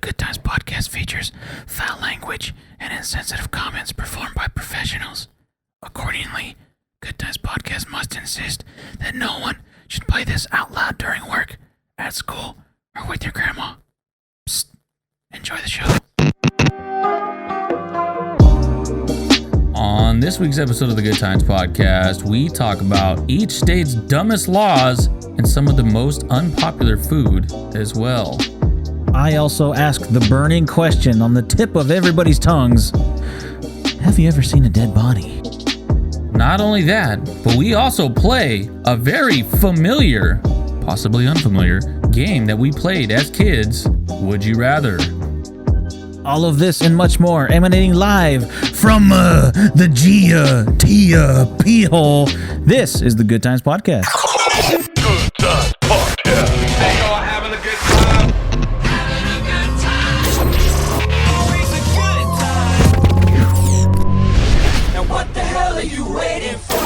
Good Times podcast features foul language and insensitive comments performed by professionals. Accordingly, Good Times podcast must insist that no one should play this out loud during work, at school, or with your grandma. Psst. Enjoy the show. On this week's episode of the Good Times podcast, we talk about each state's dumbest laws and some of the most unpopular food as well. I also ask the burning question on the tip of everybody's tongues. Have you ever seen a dead body? Not only that, but we also play a very familiar, possibly unfamiliar, game that we played as kids, Would You Rather? All of this and much more emanating live from the Gia Tia P-hole. This is the Good Times Podcast. Good Times Podcast. Hey, y'all having a good time? Having a good time. Always a good time. Now what the hell are you waiting for?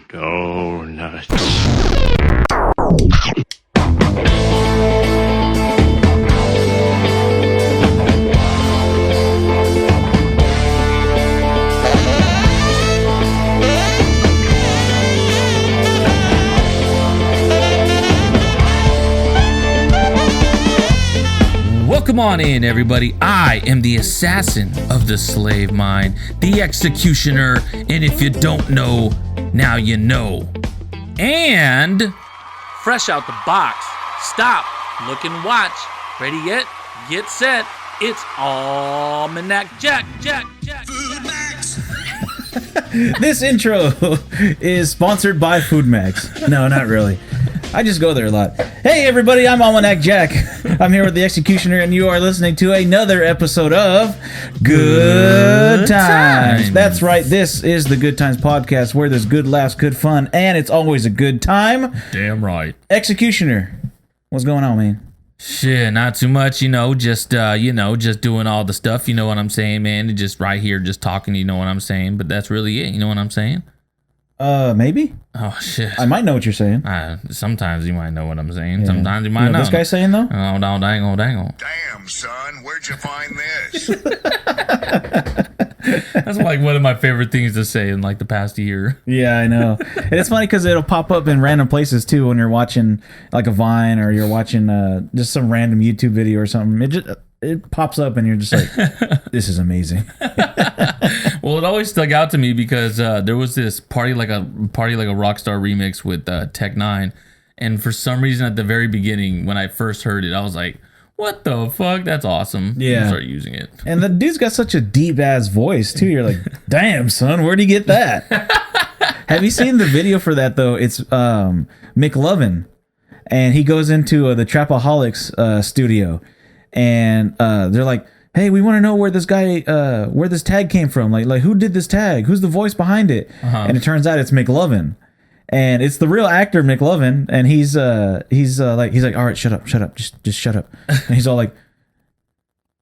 Donuts. Welcome on in, everybody. I am the assassin of the slave mind, the executioner, and if you don't know, now you know. And fresh out the box, stop, look and watch. Ready yet? Get set. It's Almanac Jack. Food Max. This intro is sponsored by Food Max. No, not really. I just go there a lot. Hey everybody, I'm Almanac Jack. I'm here with the Executioner, and you are listening to another episode of Good Times. That's right, this is the Good Times Podcast, where there's good laughs, good fun, and it's always a good time. Damn right. Executioner, what's going on, man? Shit, not too much, just doing all the stuff, you know what I'm saying, man? Just right here, just talking, you know what I'm saying? But that's really it, you know what I'm saying? Maybe? Oh, shit. I might know what you're saying. Sometimes you might know what I'm saying. Yeah. Sometimes you might You know not. what this guy's saying, though? Oh, no, dangle. Damn, son, where'd you find this? That's like one of my favorite things to say in like the past year. Yeah, I know. And it's funny because it'll pop up in random places, too, when you're watching like a Vine or you're watching just some random YouTube video or something. It pops up and you're just like, this is amazing. Well, it always stuck out to me because there was this party like a Rockstar remix with Tech Nine, and for some reason at the very beginning when I first heard it, I was like, "What the fuck? That's awesome!" Yeah, I started using it, and the dude's got such a deep ass voice too. You're like, "Damn, son, where'd you get that?" Have you seen the video for that though? It's McLovin, and he goes into the Trapaholics studio, and they're like, hey, we want to know where this guy, where this tag came from. Like who did this tag? Who's the voice behind it? And it turns out it's McLovin, and it's the real actor McLovin. And he's like, all right, shut up, just shut up. And he's all like,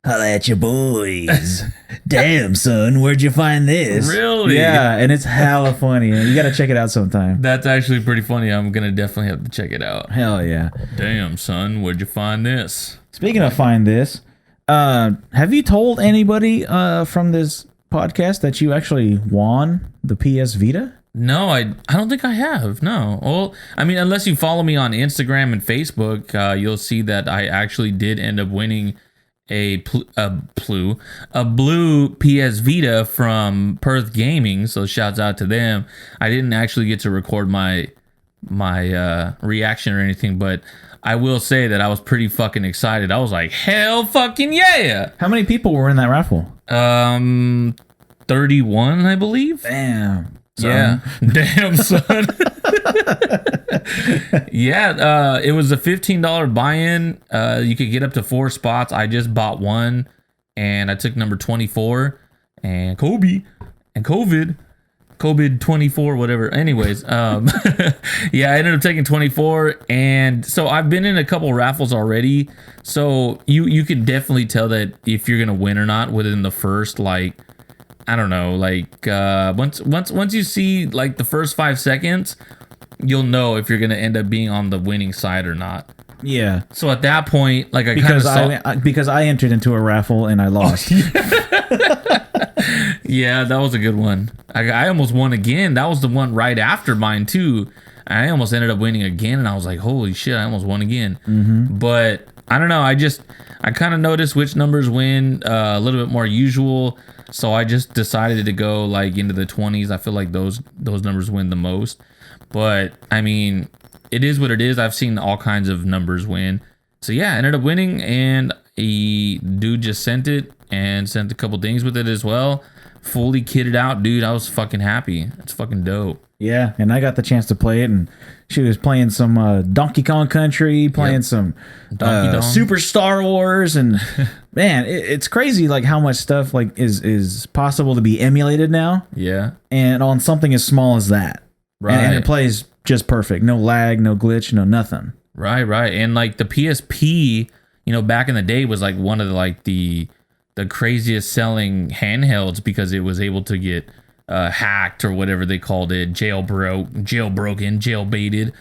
holla at your boys. Damn, son, where'd you find this? Really? Yeah, and it's hella funny. You got to check it out sometime. That's actually pretty funny. I'm gonna definitely have to check it out. Hell yeah. Damn, son, where'd you find this? Speaking of find this, have you told anybody from this podcast that you actually won the PS Vita? No, I don't think I have. No. Well, I mean, unless you follow me on Instagram and Facebook, you'll see that I actually did end up winning a blue PS Vita from Perth Gaming. So shouts out to them. I didn't actually get to record my reaction or anything, but I will say that I was pretty fucking excited. I was like, hell fucking yeah. How many people were in that raffle? 31, I believe. Damn. Son. Yeah. Damn, son. Yeah, it was a $15 buy-in. You could get up to 4 spots. I just bought one, and I took number 24, and COVID 24, whatever. Anyways, yeah, I ended up taking 24, and so I've been in a couple raffles already. So you can definitely tell that if you're gonna win or not within the first, like, I don't know, like once you see like the first 5 seconds, you'll know if you're gonna end up being on the winning side or not. Yeah, So at that point, like I kind of because saw. because I entered into a raffle and I lost. Yeah, that was a good one. I almost won again. That was the one right after mine too. I almost ended up winning again, and I was like, "Holy shit!" I almost won again. But I don't know. I kind of noticed which numbers win a little bit more usual, so I just decided to go like into the 20s. I feel like those numbers win the most. But I mean, it is what it is. I've seen all kinds of numbers win. So yeah, I ended up winning, and a dude just sent it and sent a couple things with it as well. Fully kitted out, dude. I was fucking happy. It's fucking dope. Yeah, and I got the chance to play it, and she was playing some Donkey Kong Country, playing some Donkey Kong. Super Star Wars, and man, it's crazy like how much stuff like is possible to be emulated now, Yeah. and on something as small as that, and it Right. plays just perfect, no lag, no glitch, no nothing. Right, right. And like the PSP, back in the day was like one of the craziest selling handhelds because it was able to get hacked or whatever they called it, jailbroken, jailbaited.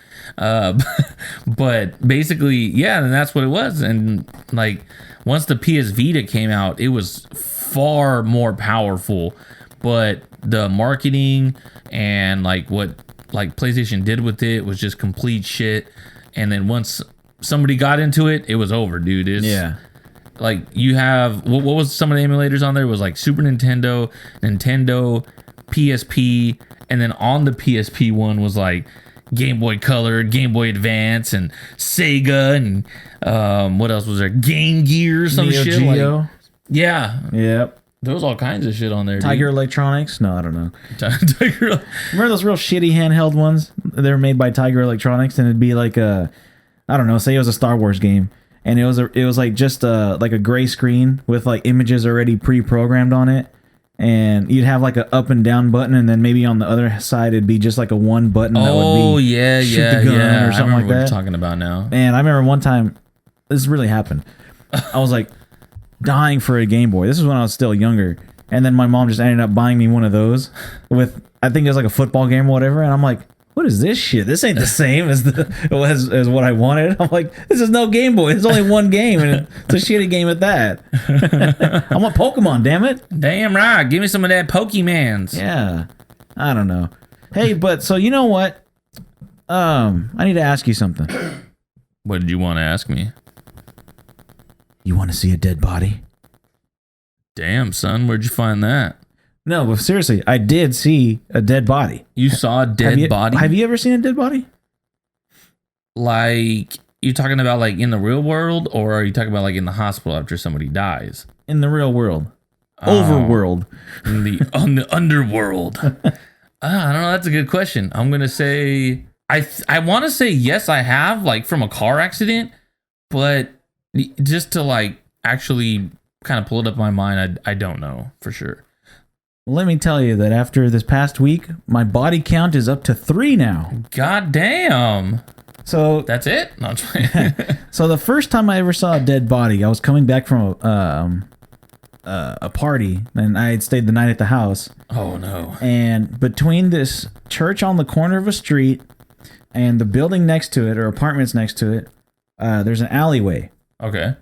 But basically, yeah, and that's what it was. And like once the PS Vita came out, it was far more powerful. But the marketing and like what like PlayStation did with it was just complete shit. And then once somebody got into it, it was over, dude. It's like you have what was some of the emulators on there? It was like Super Nintendo, PSP, and then on the PSP one was like Game Boy Color, Game Boy Advance, and Sega, and what else was there? Game Gear, some Neo shit. Geo. Like, yeah, Yep. there was all kinds of shit on there. Tiger Electronics? No, I don't know. Tiger. Remember those real shitty handheld ones? They were made by Tiger Electronics, and it'd be like I don't know, say it was a Star Wars game, and it was like just like a gray screen with like images already pre-programmed on it, and you'd have like a up and down button, and then maybe on the other side it'd be just like a one button that would be shoot the gun or I something remember like what you're that. talking about now. Man, I remember one time, this really happened. I was like dying for a Game Boy. This is when I was still younger. And then my mom just ended up buying me one of those with, I think it was like a football game or whatever. And I'm like, what is this shit? This ain't the same as as what I wanted. I'm like, this is no Game Boy. It's only one game, and it's a shitty game at that. I want Pokemon, damn it. Damn right. Give me some of that Pokemans. Yeah. I don't know. Hey, but so you know what? I need to ask you something. What did you want to ask me? You want to see a dead body? Damn, son, where'd you find that? No, but seriously, I did see a dead body. You saw a dead body? Have you ever seen a dead body? Like, you talking about like in the real world, or are you talking about like in the hospital after somebody dies? In the real world. Oh. Overworld. On the underworld. I don't know. That's a good question. I'm gonna say I want to say yes, I have, like from a car accident, but just to like actually kind of pull it up in my mind, I don't know for sure. Let me tell you that after this past week, my body count is up to 3 now. God damn. So That's it? No, I'm just playing. So the first time I ever saw a dead body, I was coming back from a party, and I had stayed the night at the house. Oh no. And between this church on the corner of a street and the building next to it, or apartments next to it, there's an alleyway. Okay.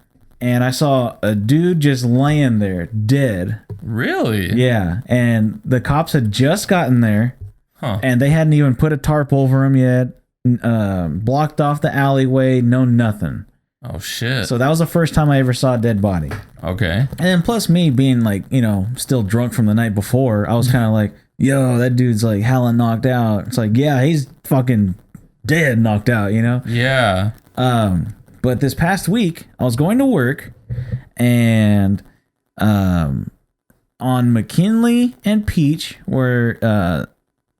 And I saw a dude just laying there, dead. Really? Yeah. And the cops had just gotten there, Huh. and they hadn't even put a tarp over him yet. Blocked off the alleyway, no nothing. Oh shit. So that was the first time I ever saw a dead body. Okay. And then plus me being like, still drunk from the night before, I was kind of like, yo, that dude's like hella knocked out. It's like, yeah, he's fucking dead knocked out, Yeah. But this past week, I was going to work, and on McKinley and Peach, where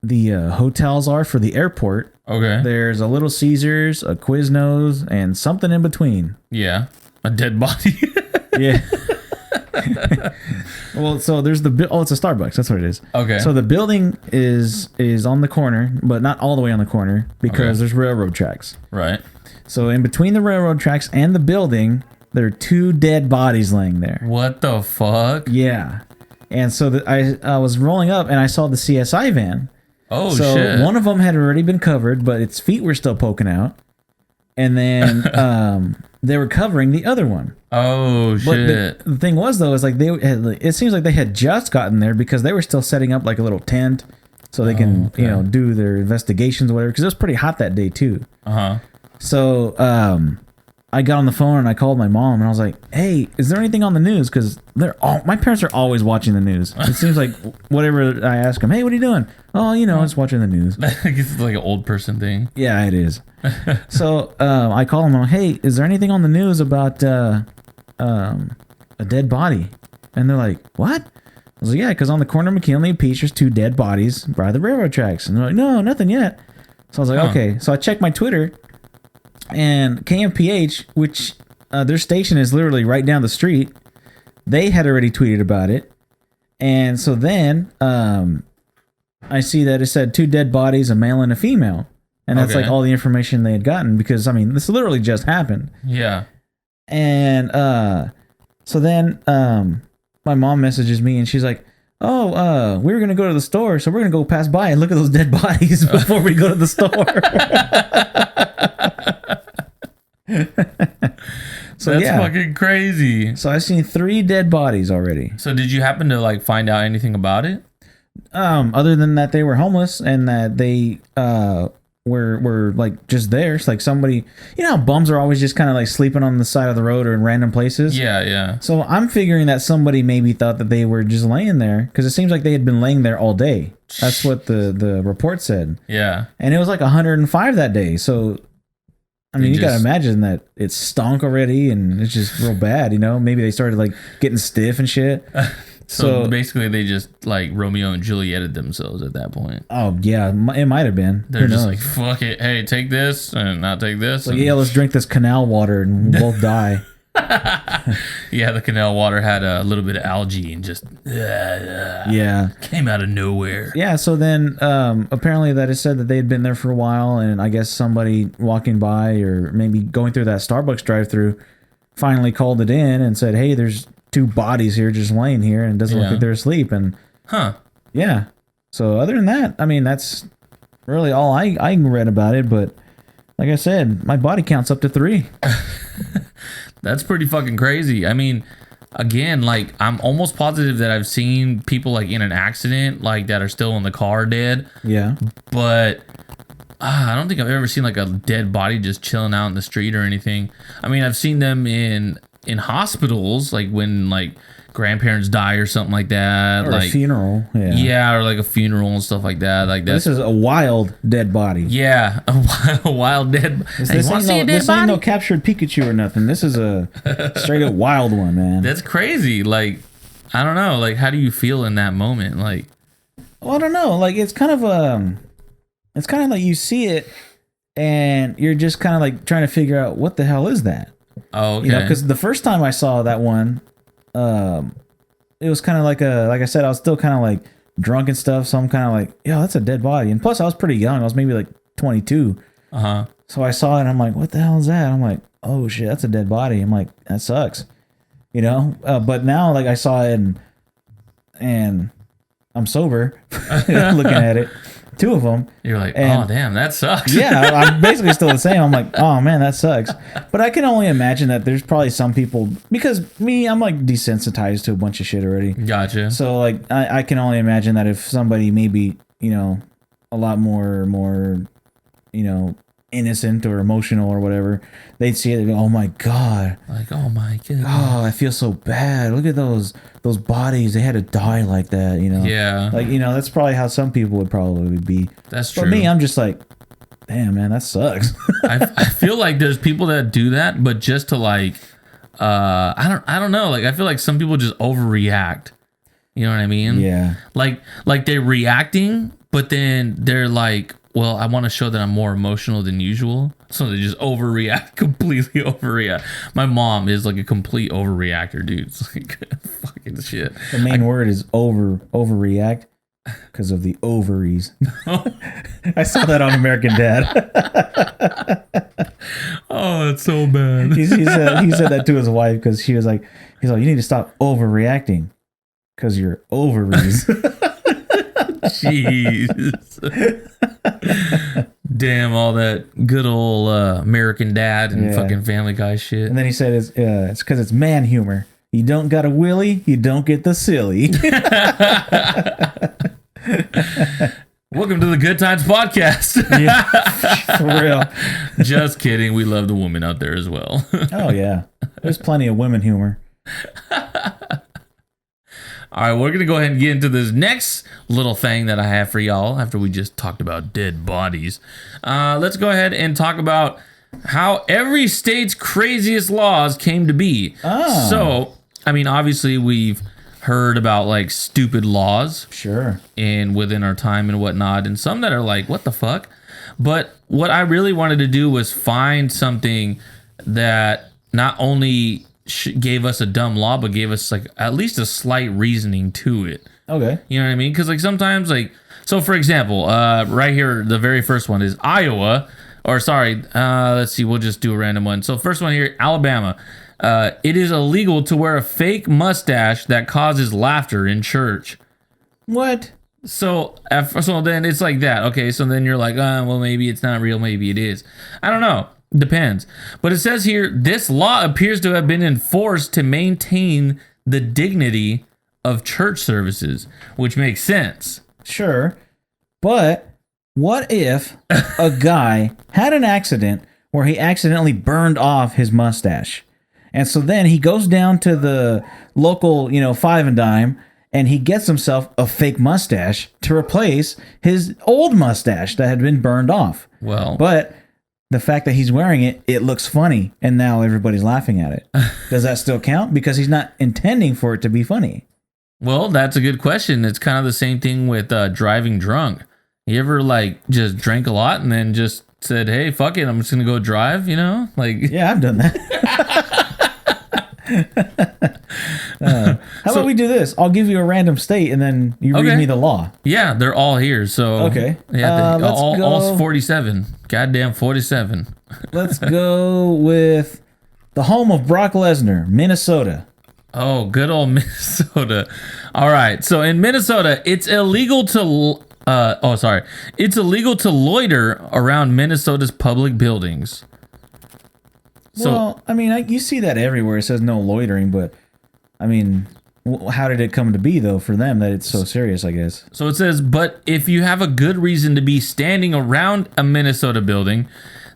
the hotels are for the airport, Okay. there's a Little Caesars, a Quiznos, and something in between. Yeah. A dead body. Yeah. Well, so there's it's a Starbucks. That's what it is. Okay. So the building is on the corner, but not all the way on the corner because Okay. there's railroad tracks. Right. So in between the railroad tracks and the building, there are 2 dead bodies laying there. What the fuck? Yeah. And so I was rolling up and I saw the CSI van. Oh So shit. one of them had already been covered, but its feet were still poking out. and then they were covering the other one. Oh But shit. the thing was though, is like they had, it seems like they had just gotten there because they were still setting up like a little tent so they can do their investigations or whatever, because it was pretty hot that day too. Uh-huh. So I got on the phone and I called my mom and I was like, "Hey, is there anything on the news?" Because my parents are always watching the news. It seems like whatever I ask them, "Hey, what are you doing?" "Oh, just watching the news." I guess it's like an old person thing. Yeah, it is. So I call them. "Hey, is there anything on the news about a dead body?" And they're like, "What?" I was like, "Yeah, because on the corner of McKinley and Peach, there's 2 dead bodies by the railroad tracks." And they're like, "No, nothing yet." So I was like, "Okay." So I checked my Twitter, and KMPH, which their station is literally right down the street, they had already tweeted about it. And so then I see that it said 2 dead bodies, a male and a female. And that's Okay. like all the information they had gotten, because I mean, this literally just happened. Yeah. And so then my mom messages me and she's like, "Oh, we were gonna go to the store, so we're gonna go pass by and look at those dead bodies before we go to the store." So That's yeah. fucking crazy. So I've seen 3 dead bodies already. So did you happen to like find out anything about it? Other than that they were homeless and that they were like just there. It's like somebody, how bums are always just kind of like sleeping on the side of the road or in random places. Yeah, yeah. So I'm figuring that somebody maybe thought that they were just laying there, because it seems like they had been laying there all day. That's what the report said. Yeah. And it was like 105 that day. So I mean, you gotta imagine that it stunk already and it's just real bad, Maybe they started like getting stiff and shit. So basically they just like Romeo and Julieted themselves at that point. Oh yeah, it might have been. They're Who just knows? like, fuck it. Hey, take this and not take this. Like, and- yeah, let's drink this canal water and we'll both die. Yeah, the canal water had a little bit of algae and just Yeah. came out of nowhere. Yeah, so then apparently that is said that they had been there for a while, and I guess somebody walking by or maybe going through that Starbucks drive-through finally called it in and said, "Hey, there's 2 bodies here just laying here and it doesn't look Yeah. like they're asleep." And Huh. yeah. So other than that, I mean, that's really all I read about it, but like I said, my body count's up to 3. That's pretty fucking crazy. I mean, again, like I'm almost positive that I've seen people like in an accident, like that are still in the car dead, Yeah. but I don't think I've ever seen like a dead body just chilling out in the street or anything. I mean, I've seen them in hospitals, like when like grandparents die or something like that, Or like a funeral. Yeah. yeah, or like a funeral and stuff like that. Like that's This is a wild dead body. yeah, a wild dead. Hey, This, wanna ain't see no, a dead this ain't no body? captured Pikachu or nothing. This is a straight up wild one, man. That's crazy. Like I don't know. Like how do you feel in that moment? Like Well, I don't know. Like it's kind of like you see it and you're just kind of like trying to figure out what the hell is that? oh okay. Because the first time I saw that one, it was kind of like like I said, I was still kind of like drunk and stuff, so I'm kind of like, yo, that's a dead body. And plus, I was pretty young. I was maybe like 22. Uh-huh. So I saw it and I'm like, what the hell is that? I'm like, oh shit, that's a dead body. I'm like, that sucks. But now like I saw it and I'm sober looking at it. 2 of them. You're like, And- oh damn, that sucks. Yeah, I'm basically still the same. I'm like, oh man, that sucks. But I can only imagine that there's probably some people, because I'm like desensitized to a bunch of shit already. Gotcha. So like I can only imagine that if somebody maybe, a lot more, innocent or emotional or whatever, they'd see it and go, oh my God. Like, oh my god. Oh, I feel so bad. Look at those bodies. They had to die like that, Yeah. Like, that's probably how some people would probably be. That's true. But me, I'm just like, damn, man, that sucks. I feel like there's people that do that, but just to like, I don't know. Like, I feel like some people just overreact. You know what I mean? Yeah. Like they're reacting, but then they're like, well, I want to show that I'm more emotional than usual. So they just overreact, completely overreact. My mom is like a complete overreactor, dude. It's like fucking shit. The main word is overreact because of the ovaries. I saw that on American Dad. Oh, it's so bad. he said that to his wife because he's like, you need to stop overreacting because your ovaries. Jeez. Damn, all that good old American Dad and Yeah. fucking Family Guy shit. And then he said it's because it's man humor. You don't got a willy, you don't get the silly. Welcome to the Good Times Podcast. For real. Just kidding. We love the woman out there as well. Oh yeah, there's plenty of women humor. All right, we're going to go ahead and get into this next little thing that I have for y'all after we just talked about dead bodies. Let's go ahead and talk about how every state's craziest laws came to be. Oh. So, I mean, obviously we've heard about like stupid laws Sure. and within our time and whatnot, and some that are like, what the fuck? But what I really wanted to do was find something that not only gave us a dumb law, but gave us like at least a slight reasoning to it. Okay. You know what I mean? Because like sometimes like, so for example, right here, the very first one is Iowa, or sorry, let's see, we'll just do a random one. So first one here, Alabama. It is illegal to wear a fake mustache that causes laughter in church. What? So then it's like that. Okay, so then you're like, well, maybe it's not real, maybe it is. I don't know. Depends. But it says here, this law appears to have been enforced to maintain the dignity of church services, which makes sense. Sure. But what if a guy had an accident where he accidentally burned off his mustache? And so then he goes down to the local, five and dime, and he gets himself a fake mustache to replace his old mustache that had been burned off. Well, But the fact that he's wearing it, it looks funny, and now everybody's laughing at it. Does that still count? Because he's not intending for it to be funny. well, that's a good question. It's kind of the same thing with driving drunk. You ever like just drank a lot and then just said, hey, fuck it, I'm just gonna go drive, Like, Yeah, I've done that. How about we do this? I'll give you a random state, and then you read Okay. me the law. yeah, they're all here. So Okay. yeah, Let's all go. 47. Goddamn 47. Let's go with the home of Brock Lesnar, Minnesota. Oh, good old Minnesota. All right. So in Minnesota, it's illegal to it's illegal to loiter around Minnesota's public buildings. So Well, I mean, you see that everywhere. It says no loitering, but I mean, how did it come to be though for them that it's so serious? I guess. so it says, but if you have a good reason to be standing around a Minnesota building,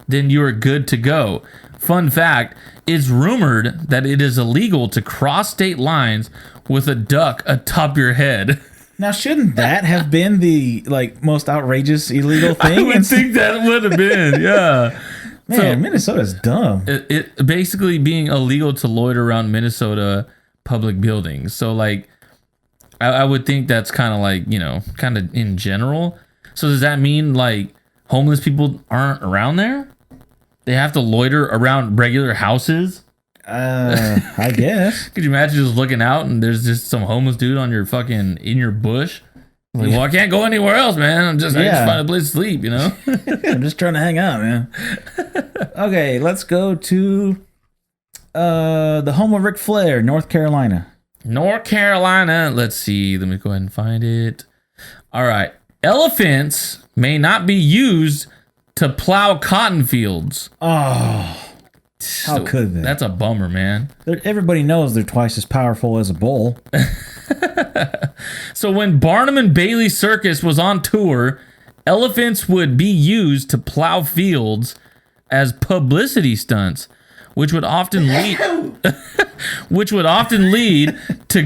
then you are good to go. Fun fact, it's rumored that it is illegal to cross state lines with a duck atop your head. Now, shouldn't that have been the most outrageous illegal I thing? would think that would have been, yeah. Man, Minnesota's dumb. It basically being illegal to loiter around Minnesota public buildings. So like, I would think that's kind of like, kind of in general. So does that mean like homeless people aren't around there? They have to loiter around regular houses? I guess. Could you imagine just looking out and there's just some homeless dude on your fucking in your bush? Like, well, I can't go anywhere else, man. I just find a place to sleep, I'm just trying to hang out, man. Okay, let's go to the home of Ric Flair, North Carolina. North Carolina. Let's see. Let me go ahead and find it. All right. Elephants may not be used to plow cotton fields. Oh, how could they? That's a bummer, man. Everybody knows they're twice as powerful as a bull. So when Barnum and Bailey Circus was on tour, elephants would be used to plow fields as publicity stunts, which would often lead to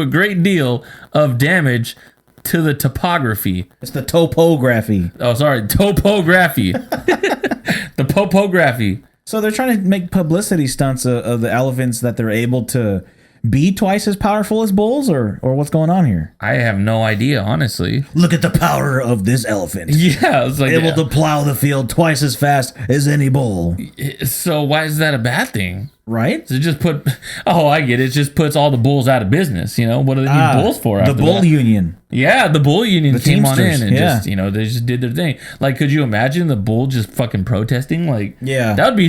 a great deal of damage to the topography. It's the topography. Oh, sorry, topography. The topography. So they're trying to make publicity stunts of the elephants that they're able to be twice as powerful as bulls, or what's going on here? I have no idea, honestly. Look at the power of this elephant. Yeah, it's like Able to plow the field twice as fast as any bull. So why is that a bad thing? Right? Does it just put? Oh, I get it. It just puts all the bulls out of business. What do they need bulls for? The after bull that? union. Yeah, the bull union The came on Teamsters, in and yeah. just they just did their thing. Like, could you imagine the bull just fucking protesting? Like, Yeah. that'd be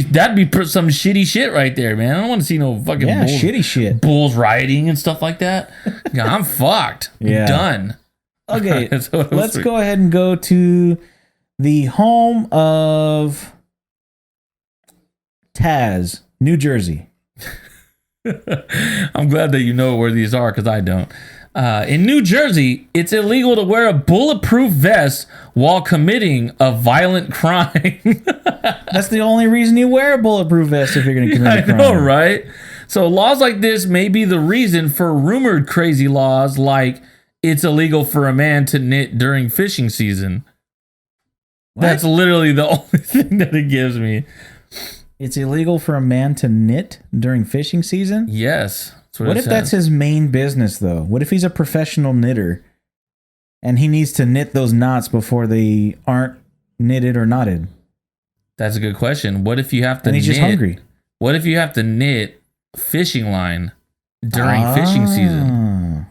some shitty shit right there, man. I don't want to see no fucking Yeah, bulls, shitty shit. bulls rioting and stuff like that. Yeah, I'm fucked. Yeah. Done. Okay, That's what I was let's thinking. go ahead and go to The home of Taz, New Jersey. I'm glad that you know where these are because I don't. In New Jersey, it's illegal to wear a bulletproof vest while committing a violent crime. That's the only reason you wear a bulletproof vest if you're going to commit a I crime. know, right? So laws like this may be the reason for rumored crazy laws like it's illegal for a man to knit during fishing season. What? That's literally the only thing that it gives me. It's illegal for a man to knit during fishing season? Yes. What if that's his main business, though? What if he's a professional knitter and he needs to knit those knots before they aren't knitted or knotted? That's a good question. What if you have to And he's just hungry. What if you have to knit fishing line during fishing season?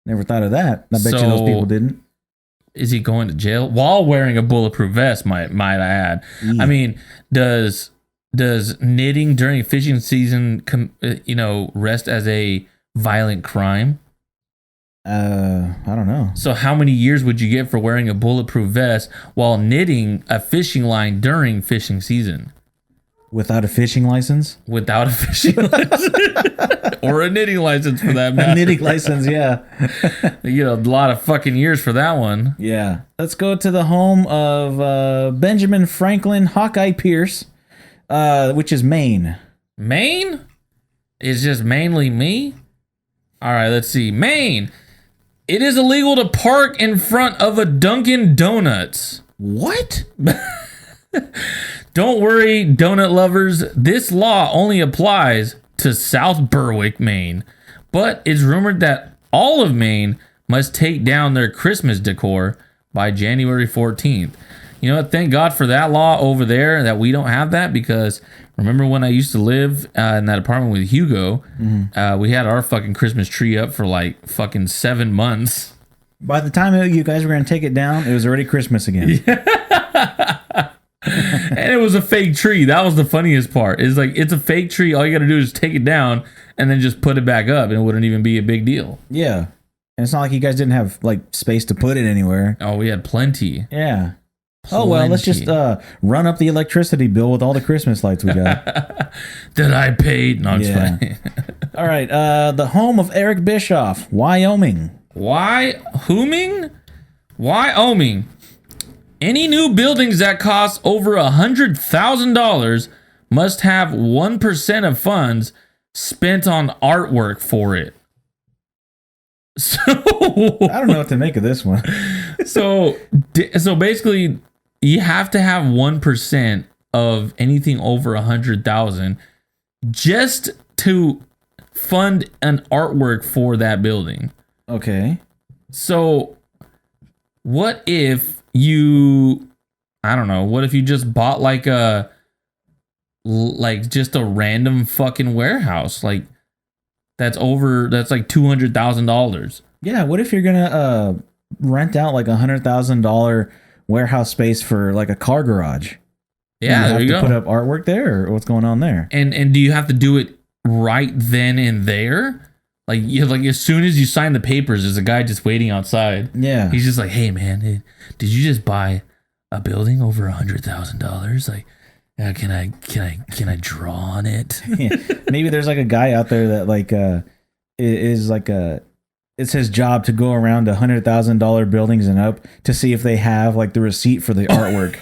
Never thought of that. I bet you those people didn't. Is he going to jail while wearing a bulletproof vest? Might I add? Yeah. I mean, does knitting during fishing season, rest as a violent crime? I don't know. So how many years would you get for wearing a bulletproof vest while knitting a fishing line during fishing season? Without a fishing license? Without a fishing license. Or a knitting license for that A matter. knitting license, yeah. You get a lot of fucking years for that one. Yeah. Let's go to the home of Benjamin Franklin Hawkeye Pierce, which is Maine. Maine? Is just mainly me? All right, let's see. Maine. It is illegal to park in front of a Dunkin' Donuts. What? Don't worry, donut lovers. This law only applies to South Berwick, Maine. But it's rumored that all of Maine must take down their Christmas decor by January 14th. You know what? Thank God for that law over there that we don't have that, because remember when I used to live in that apartment with Hugo, we had our fucking Christmas tree up for like fucking 7 months. By the time you guys were going to take it down, it was already Christmas again. And it was a fake tree. That was the funniest part. It's like, it's a fake tree. All you got to do is take it down and then just put it back up, and it wouldn't even be a big deal. Yeah. And it's not like you guys didn't have like space to put it anywhere. Oh, we had plenty. Yeah. Oh, well, let's just run up the electricity bill with all the Christmas lights we got. That I paid. No, I'm just Yeah. playing. All right. The home of Eric Bischoff, Wyoming. Wyoming? Any new buildings that cost over $100,000 must have 1% of funds spent on artwork for it. So I don't know what to make of this one. so basically, you have to have 1% of anything over 100,000 just to fund an artwork for that building. Okay. So what if you, I don't know, what if you just bought like just a random fucking warehouse like that's like $200,000? Yeah. What if you're gonna rent out like $100,000 warehouse space for like a car garage? Yeah, there you go. Put up artwork there, or what's going on there? And do you have to do it right then and there? Like as soon as you sign the papers, there's a guy just waiting outside. Yeah. He's just like, "Hey man, did you just buy a building over $100,000? Like, can I draw on it?" Yeah. Maybe there's like a guy out there that like is like it's his job to go around $100,000 buildings and up to see if they have like the receipt for the artwork.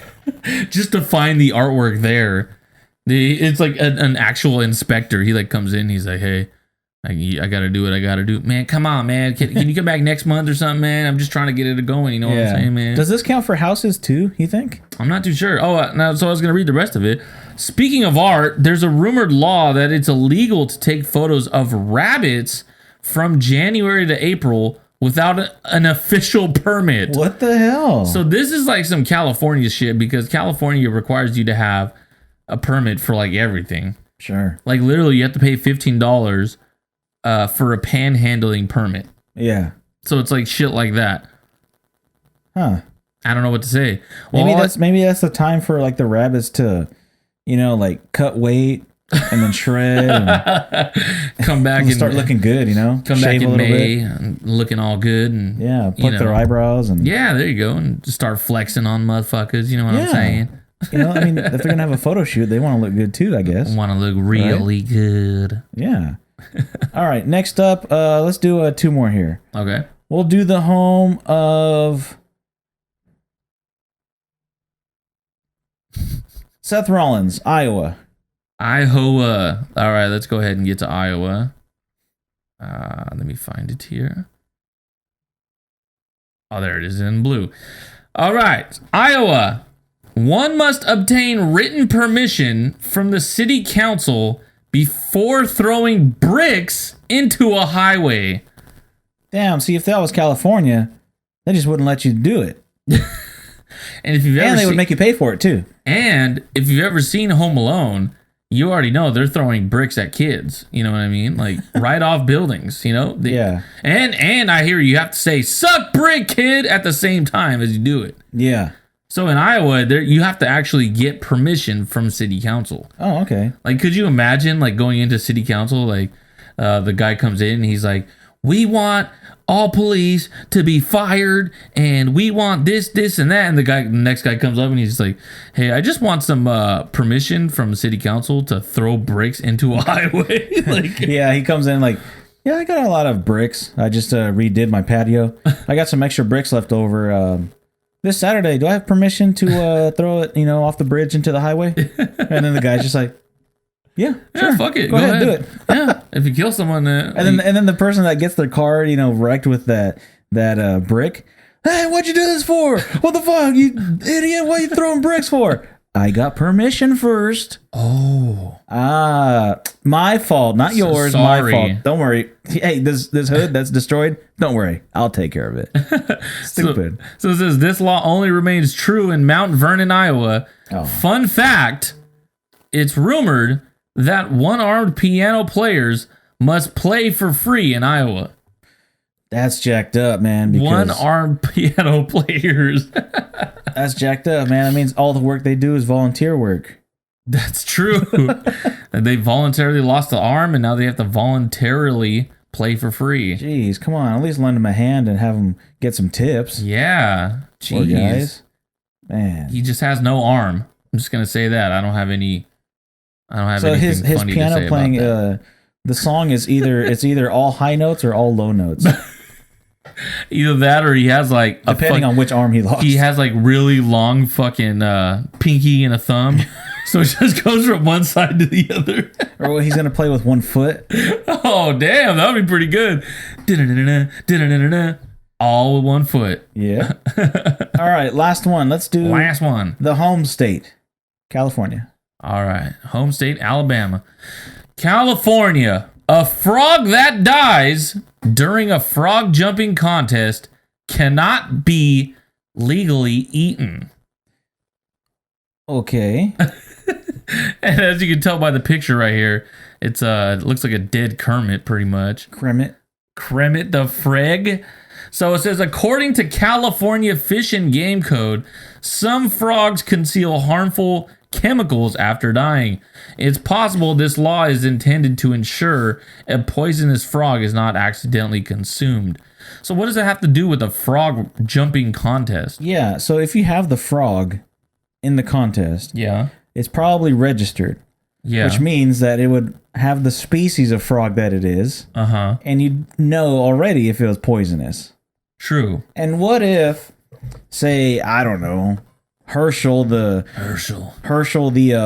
Just to find the artwork there. It's like an actual inspector. He like comes in. He's like, "Hey, I gotta do what I gotta do, man. Come on, man. Can you come back next month or something, man? I'm just trying to get it going. You know what I'm saying, man?" Does this count for houses too, you think? I'm not too sure. Oh, now, so I was going to read the rest of it. Speaking of art, there's a rumored law that it's illegal to take photos of rabbits from January to April without an official permit. What the hell? So this is like some California shit, because California requires you to have a permit for like everything. Sure. Like literally you have to pay $15 for a panhandling permit. Yeah. So it's like shit like that. Huh. I don't know what to say. Maybe that's the time for like the rabbits to, like cut weight and then shred and Come back and start looking good, you know? come back Shave a in little May, bit. and looking all good, and Yeah, you pluck know. their eyebrows and Yeah, there you go, and just start flexing on motherfuckers. You know what I'm Yeah. saying? you know, I mean, if they're gonna have a photo shoot, they want to look good too, I guess. Want to look really good. Yeah. All right, next up, let's do two more here. Okay. We'll do the home of Seth Rollins, Iowa. Iowa. All right, let's go ahead and get to Iowa. Let me find it here. Oh, there it is in blue. All right, Iowa. One must obtain written permission from the city council before throwing bricks into a highway. Damn, see, if that was California, they just wouldn't let you do it. And if you've And ever they would seen, make you pay for it too. and if you've ever seen Home Alone, you already know they're throwing bricks at kids. You know what I mean? Like right off buildings. You know. Yeah. And I hear you have to say "suck brick, kid" at the same time as you do it. Yeah. So in Iowa, there you have to actually get permission from city council. Oh, okay. Like, could you imagine like going into city council? Like, the guy comes in and he's like, "We want all police to be fired, and we want this, this, and that." And the next guy comes up and he's like, "Hey, I just want some permission from city council to throw bricks into a highway." Like, Yeah, he comes in like, yeah, I got a lot of bricks. I just redid my patio. I got some extra bricks left over. This Saturday, do I have permission to throw it, off the bridge into the highway? And then the guy's just like, yeah, sure. yeah, fuck it, Go ahead, do it. Yeah, if you kill someone, And then the person that gets their car, wrecked with that brick. Hey, what'd you do this for? What the fuck, you idiot? What are you throwing bricks for? I got permission first. oh, My fault, not So yours. sorry. My fault. Don't worry. Hey, this hood that's destroyed. Don't worry, I'll take care of it. Stupid. So it says this law only remains true in Mount Vernon, Iowa. Oh. Fun fact: it's rumored that one-armed piano players must play for free in Iowa. That's jacked up, man. Because One-armed piano players. that's jacked up, man. That means all the work they do is volunteer work. That's true. And they voluntarily lost the arm, and now they have to voluntarily play for free. Jeez, come on. At least lend them a hand and have them get some tips. Yeah. Poor Jeez. guys. Man. He just has no arm. I'm just gonna say that. I don't have So anything his funny to piano say playing, about that. the song is either all high notes or all low notes, Either that, or he has like depending on which arm he lost. he has like really long fucking pinky and a thumb, so it just goes from one side to the other. Or what, he's gonna play with one foot. Oh damn, that would be pretty good. Da-da-da-da-da, da-da-da-da-da. All with one foot. Yeah. All right, last one. Let's do Last one. the home state, California. All right, home state Alabama, California. A frog that dies during a frog jumping contest cannot be legally eaten. Okay. And as you can tell by the picture right here, it looks like a dead Kermit pretty much. Kermit. Kermit the Frog. So it says, according to California Fish and Game Code, some frogs conceal harmful chemicals after dying. It's possible this law is intended to ensure a poisonous frog is not accidentally consumed. So what does it have to do with a frog jumping contest? Yeah. So if you have the frog in the contest, Yeah. it's probably registered, Yeah. which means that it would have the species of frog that it is, Uh-huh. and you'd know already if it was poisonous. True. And what if, say, I don't know, Herschel the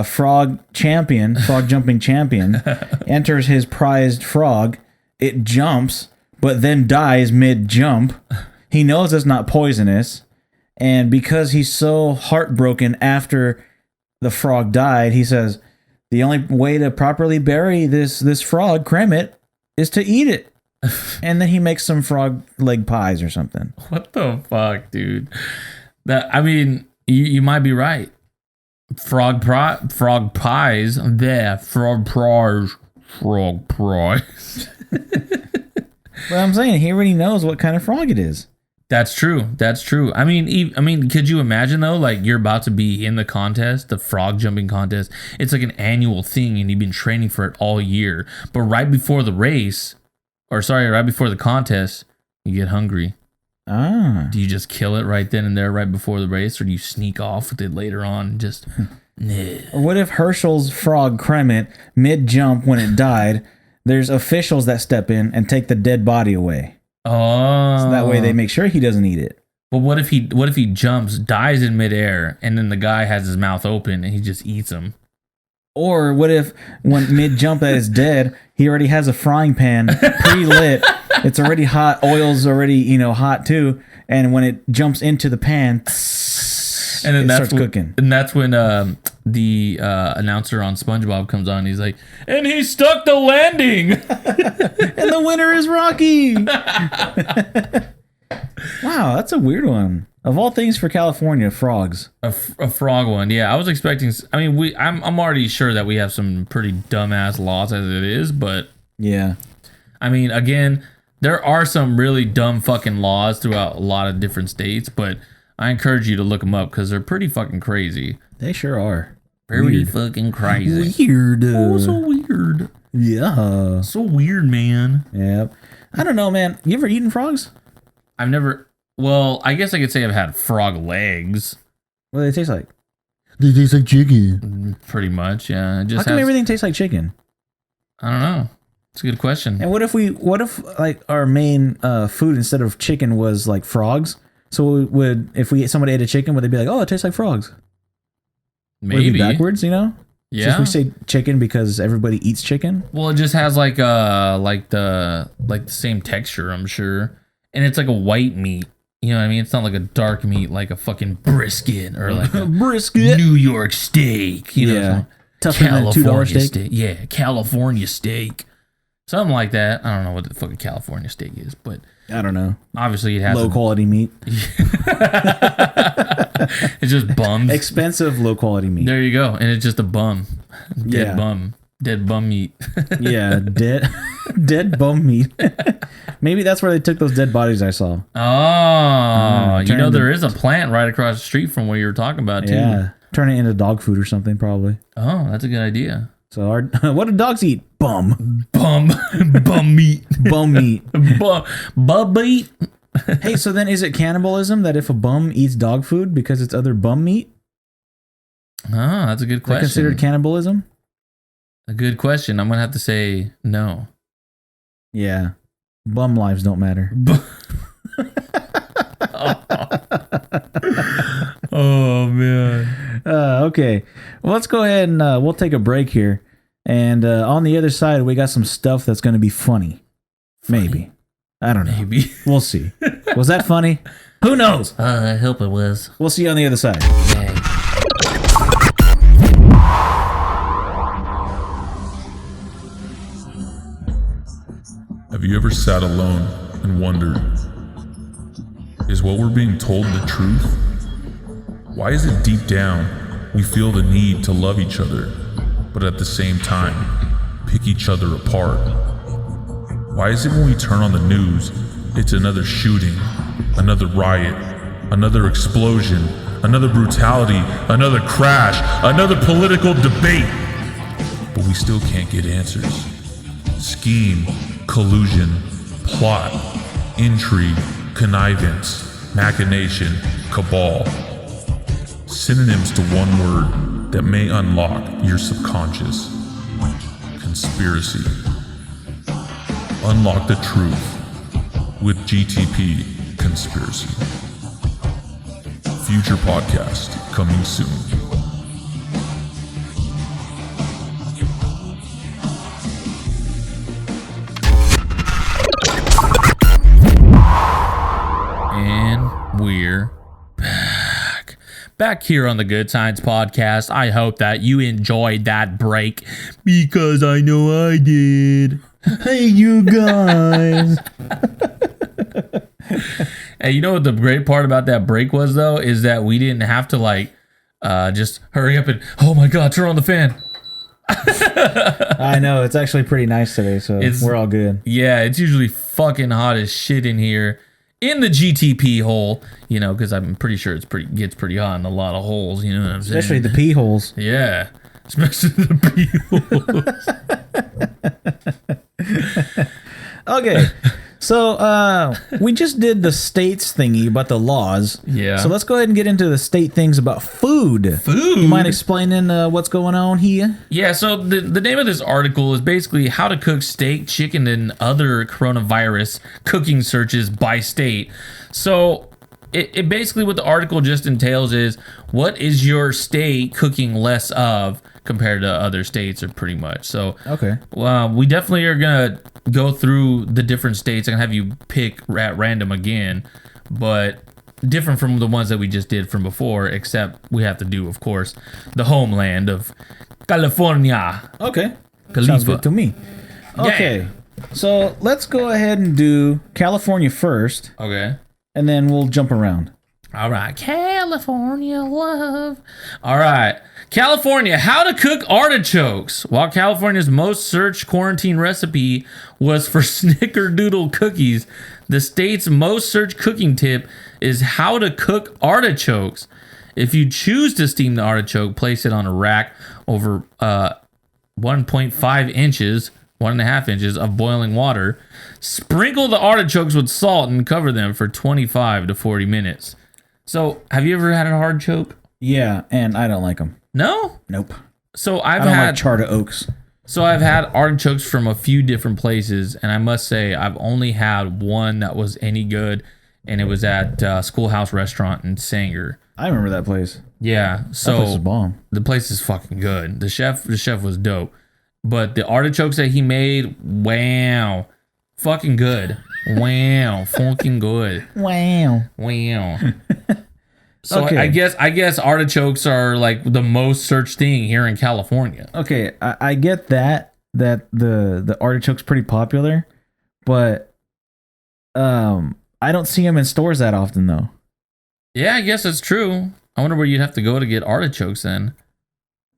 frog champion, frog jumping champion, enters his prized frog. It jumps, but then dies mid jump. He knows it's not poisonous, and because he's so heartbroken after the frog died, he says the only way to properly bury this frog, Kermit, is to eat it. And then he makes some frog leg pies or something. What the fuck, dude? I mean, you might be right. Frog pies. There, frog pies. But I'm saying he already knows what kind of frog it is. That's true. That's true. I mean, could you imagine though? Like you're about to be in the contest, the frog jumping contest. It's like an annual thing, and you've been training for it all year. But right before the race, right before the contest, you get hungry. Ah. Do you just kill it right then and there, right before the race, or do you sneak off with it later on? And just nah. Or what if Herschel's frog Kremet mid jump when it died? There's officials that step in and take the dead body away. Oh, So that way they make sure he doesn't eat it. But what if he jumps, dies in midair, and then the guy has his mouth open and he just eats him? Or what if when mid jump that is dead, he already has a frying pan pre-lit. It's already hot. Oil's already, hot too. And when it jumps into the pan, And then it that's starts cooking. And that's when the announcer on SpongeBob comes on. He's like, and he stuck the landing. And the winner is Rocky. Wow, that's a weird one. Of all things for California, frogs. A frog one. Yeah, I was expecting. I mean, I'm already sure that we have some pretty dumbass laws as it is, but Yeah. I mean, again, there are some really dumb fucking laws throughout a lot of different states, but I encourage you to look them up because they're pretty fucking crazy. They sure are. Pretty fucking crazy. Weird. Oh, so weird. Yeah. So weird, man. Yep. I don't know, man. You ever eaten frogs? I've never. Well, I guess I could say I've had frog legs. What do they taste like? They taste like chicken. Pretty much, yeah. It How just come has, everything tastes like chicken? I don't know. It's a good question. And what if like our main food instead of chicken was like frogs? So somebody ate a chicken, would they be like, oh, it tastes like frogs? Would it Maybe be backwards, Yeah. Just we say chicken because everybody eats chicken. Well, it just has like the same texture, I'm sure, and it's like a white meat. You know what I mean? It's not like a dark meat, like a fucking brisket or like a Brisket. New York steak. You know, Yeah. some Tougher than a $2 California steak. Yeah, California steak, something like that. I don't know what the fucking California steak is, but I don't know. obviously it has Low quality meat. It's just bums. Expensive, low quality meat. There you go, and it's just a bum, Yeah. dead bum meat. Yeah, dead bum meat. Maybe that's where they took those dead bodies I saw. Oh, you know turned there is a plant right across the street from where you were talking about too. Yeah, turn it into dog food or something probably. Oh, that's a good idea. So what do dogs eat? Bum Bum meat. bum meat. Bum meat. Hey, so then is it cannibalism that if a bum eats dog food because it's other bum meat? Oh, that's a good Is that question. considered cannibalism? A good question. I'm gonna have to say no. Yeah, bum lives don't matter. Oh man. Okay, well, let's go ahead and we'll take a break here. And on the other side, we got some stuff that's going to be funny. Maybe. I don't know. Maybe. We'll see. Was that funny? Who knows? I hope it was. We'll see you on the other side. Yay. Have you ever sat alone and wondered, is what we're being told the truth? Why is it deep down we feel the need to love each other, but at the same time pick each other apart? Why is it when we turn on the news, it's another shooting, another riot, another explosion, another brutality, another crash, another political debate? But we still can't get answers. Scheme, collusion, plot, intrigue, connivance, machination, cabal. Synonyms to one word that may unlock your subconscious. Conspiracy. Unlock the truth with GTP Conspiracy. Future podcast coming soon. And we're back here on the Good Science Podcast. I hope that you enjoyed that break because I know I did. Hey, you guys. Hey, you know what the great part about that break was though is that we didn't have to just hurry up and oh my god, turn on the fan. I know. It's actually pretty nice today, so we're all good. Yeah, it's usually fucking hot as shit in here. in the GTP hole, because I'm pretty sure gets pretty hot in a lot of holes. You know what I'm saying? Especially the pee holes. Yeah, especially the pee holes. Okay. So we just did the states thingy about the laws. Yeah. So let's go ahead and get into the state things about food. Food? You mind explaining what's going on here? Yeah, so the name of this article is basically how to cook steak, chicken, and other coronavirus cooking searches by state. So it basically what the article just entails is what is your state cooking less of compared to other states, or pretty much. So Okay. we definitely are gonna go through the different states and have you pick at random again, but different from the ones that we just did from before, except we have to do, of course, the homeland of California. Okay. Khalifa. Sounds good to me. Okay. So let's go ahead and do California first, Okay. and then we'll jump around. All right. California love. All right. California, how to cook artichokes. While California's most searched quarantine recipe was for snickerdoodle cookies, the state's most searched cooking tip is how to cook artichokes. If you choose to steam the artichoke, place it on a rack over 1.5 inches, 1.5 inches of boiling water. Sprinkle the artichokes with salt and cover them for 25 to 40 minutes. So, have you ever had an artichoke? Yeah, and I don't like them. No? Nope. So I I've don't had like charter oaks. I've had artichokes from a few different places, and I must say I've only had one that was any good, and it was at Schoolhouse Restaurant in Sanger. I remember that place. Yeah, That place so is bomb. the place is fucking good. The chef was dope, but the artichokes that he made, wow, fucking good. Wow, fucking good. Wow. Wow. So Okay. I guess artichokes are like the most searched thing here in California. Okay, I get that the artichoke's pretty popular, but I don't see them in stores that often though. Yeah, I guess that's true. I wonder where you'd have to go to get artichokes then.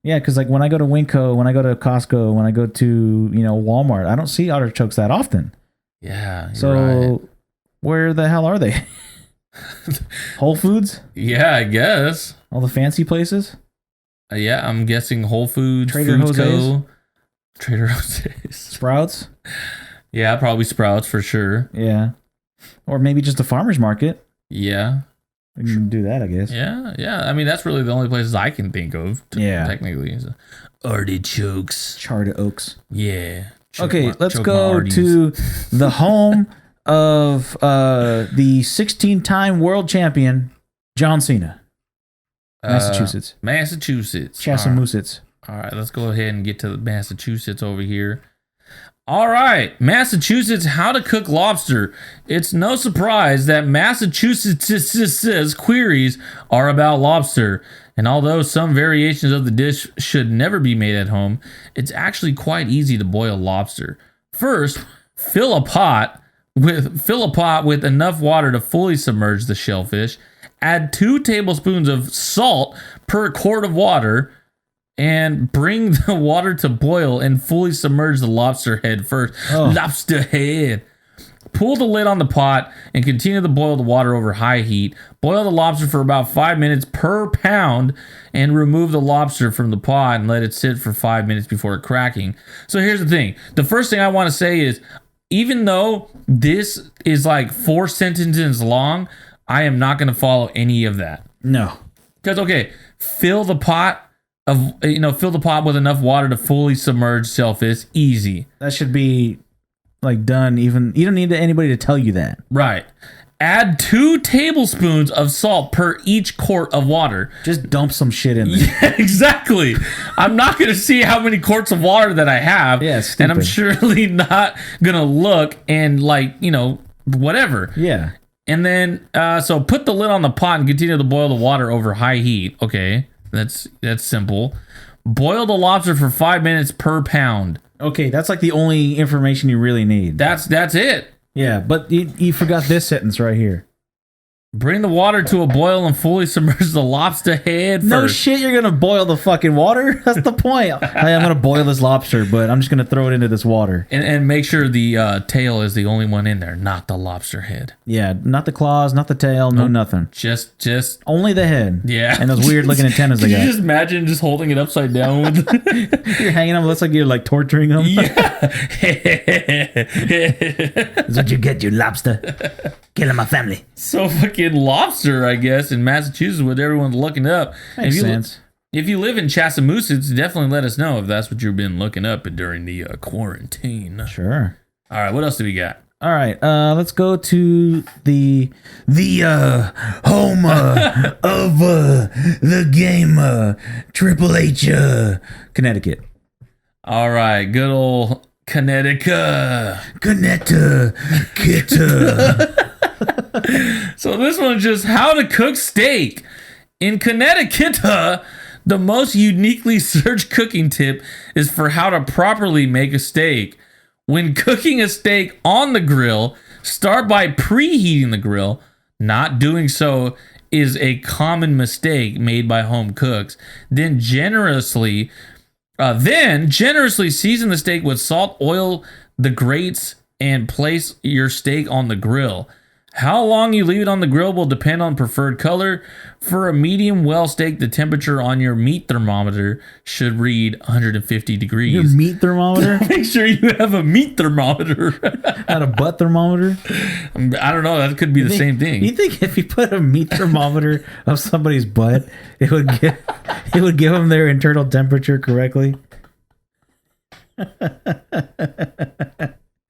Yeah, because like when I go to Winco, when I go to Costco, when I go to Walmart, I don't see artichokes that often. Yeah. You're So right. where the hell are they? Whole Foods? Yeah, I guess. All the fancy places? Yeah, I'm guessing Whole Foods, Trader Foods Jose's? Co. Trader Jose's. Sprouts? Yeah, probably Sprouts for sure. Yeah. Or maybe just a farmer's market. Yeah. We can do that, I guess. Yeah. I mean, that's really the only places I can think of. Yeah. Technically, is artichokes. Charter Oaks. Yeah. Okay, let's choke go Marties. to the home of the 16-time world champion, John Cena, Massachusetts. Massachusetts. Massachusetts. All right, let's go ahead and get to Massachusetts over here. All right, Massachusetts, how to cook lobster. It's no surprise that Massachusetts' queries are about lobster. And although some variations of the dish should never be made at home, it's actually quite easy to boil lobster. First, fill a pot with enough water to fully submerge the shellfish. Add 2 tablespoons of salt per quart of water, and bring the water to boil and fully submerge the lobster head first. Oh. Lobster head. Pull the lid on the pot and continue to boil the water over high heat. Boil the lobster for about 5 minutes per pound and remove the lobster from the pot and let it sit for 5 minutes before cracking. So here's the thing. The first thing I want to say is, even though this is like 4 sentences long, I am not going to follow any of that. No. Because, okay, fill the pot with enough water to fully submerge shellfish. Easy. That should be like done even. You don't need anybody to tell you that. Right. Add 2 tablespoons of salt per each quart of water. Just dump some shit in there. Yeah, exactly. I'm not going to see how many quarts of water that I have. Yeah, it's and I'm stupid. surely not going to look and whatever. Yeah. And then, so put the lid on the pot and continue to boil the water over high heat. Okay, that's simple. Boil the lobster for 5 minutes per pound. Okay, that's like the only information you really need. That's it. Yeah, but you forgot this sentence right here. Bring the water to a boil and fully submerge the lobster head No first. shit, you're gonna boil the fucking water? That's the point. Hey, I'm gonna boil this lobster, but I'm just gonna throw it into this water. And make sure the tail is the only one in there, not the lobster head. Yeah, not the claws, not the tail, no nothing. Just Only the head. yeah. And those weird looking antennas they Can you got. just imagine just holding it upside down with You're hanging them, looks like you're like torturing them. That's what you get, you lobster. Killing my family. So fucking lobster, I guess, in Massachusetts, with everyone's looking up. Makes if you, sense. If you live in Chassamoosets, definitely let us know if that's what you've been looking up during the quarantine. Sure. All right, what else do we got? All right, let's go to the home of the game, Triple H, Connecticut. All right, good old Connecticut. Connecticut. So this one's just how to cook steak. In Connecticut, the most uniquely searched cooking tip is for how to properly make a steak. When cooking a steak on the grill, start by preheating the grill. Not doing so is a common mistake made by home cooks. Then generously season the steak with salt, oil, the grates, and place your steak on the grill. How long you leave it on the grill will depend on preferred color. For a medium well steak, the temperature on your meat thermometer should read 150 degrees. Your meat thermometer? Make sure you have a meat thermometer. Not a butt thermometer? I don't know. That could be the same thing. You think if you put a meat thermometer of somebody's butt, it would give them their internal temperature correctly?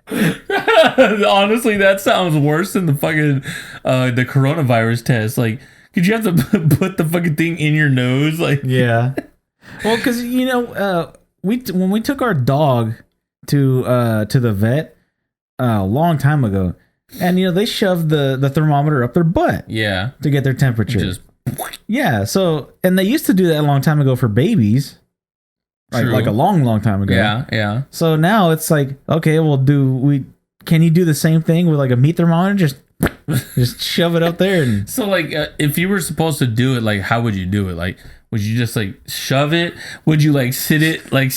Honestly, that sounds worse than the fucking the coronavirus test. Like, could you have to put the fucking thing in your nose? Like, Yeah. Well, because when we took our dog to the vet a long time ago, and they shoved the thermometer up their butt yeah, to get their temperature. just Yeah. So, and they used to do that a long time ago for babies, True. like a long time ago. yeah. So now it's like, okay, well, can you do the same thing with like a meat thermometer? Just shove it up there and So, like, if you were supposed to do it, like, how would you do it? Like, would you just like shove it? Would you like sit it like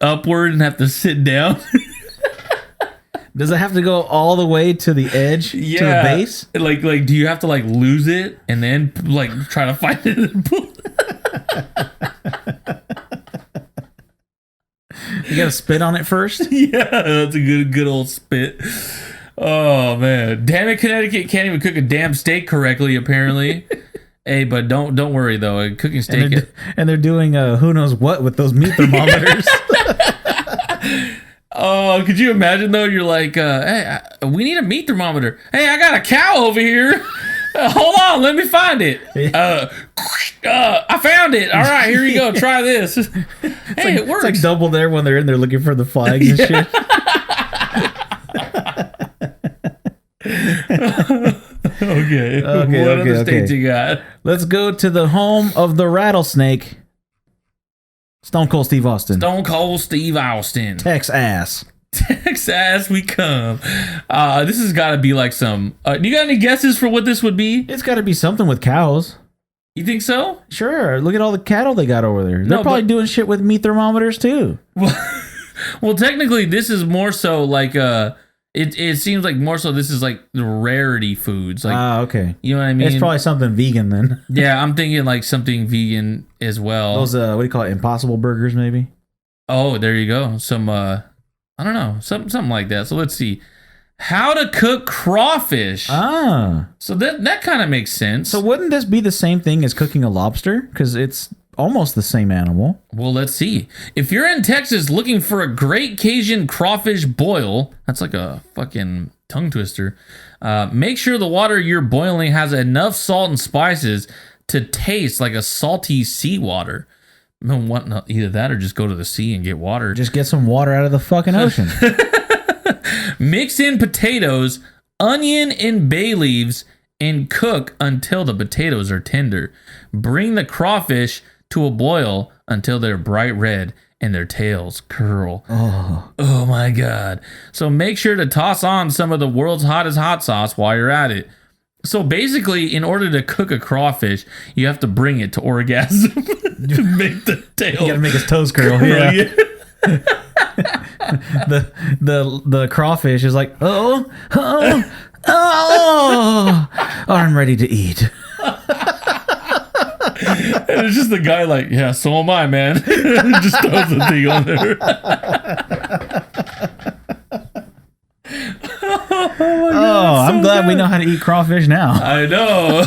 upward and have to sit down? does it have to go all the way to the edge to the base? Like, do you have to like lose it and then like try to find it and pull? You gotta spit on it first. Yeah, that's a good old spit. Oh man, damn it, Connecticut can't even cook a damn steak correctly. Apparently, hey, but don't worry though, cooking steak. And they're doing who knows what with those meat thermometers. Oh, could you imagine though? You're like, hey, we need a meat thermometer. Hey, I got a cow over here. Hold on, let me find it. I found it. All right, here you go. Try this. Hey, it works. It's like double there when they're in there looking for the flags and shit. Okay. Okay, What okay, other states okay. you got? Let's go to the home of the rattlesnake. Stone Cold Steve Austin. Stone Cold Steve Austin. Texas. Texas, we come. This has got to be like some. Do you got any guesses for what this would be? It's got to be something with cows. You think so? Sure. Look at all the cattle they got over there. They're No, probably but- doing shit with meat thermometers too. Well, technically, this is more so like It seems like more so this is like the rarity foods, like Okay. you know what I mean. It's probably something vegan then. Yeah, I'm thinking like something vegan as well. Those what do you call it? Impossible burgers, maybe. Oh, there you go. Some I don't know, something like that. So let's see. How to cook crawfish. Ah. So that kind of makes sense. So wouldn't this be the same thing as cooking a lobster? Because it's almost the same animal. Well, let's see. If you're in Texas looking for a great Cajun crawfish boil, that's like a fucking tongue twister. Make sure the water you're boiling has enough salt and spices to taste like a salty seawater. Either that or just go to the sea and get water. Just get some water out of the fucking ocean. Mix in potatoes, onion, and bay leaves and cook until the potatoes are tender. Bring the crawfish to a boil until they're bright red and their tails curl. Oh my God. So make sure to toss on some of the world's hottest hot sauce while you're at it. So basically, in order to cook a crawfish, you have to bring it to orgasm to make the tail. You gotta make his toes curl. Yeah. The crawfish is like, oh, I'm ready to eat. And it's just the guy like, yeah, so am I, man. Just throws the thing on there. Oh, I'm glad we know how to eat crawfish now. I know.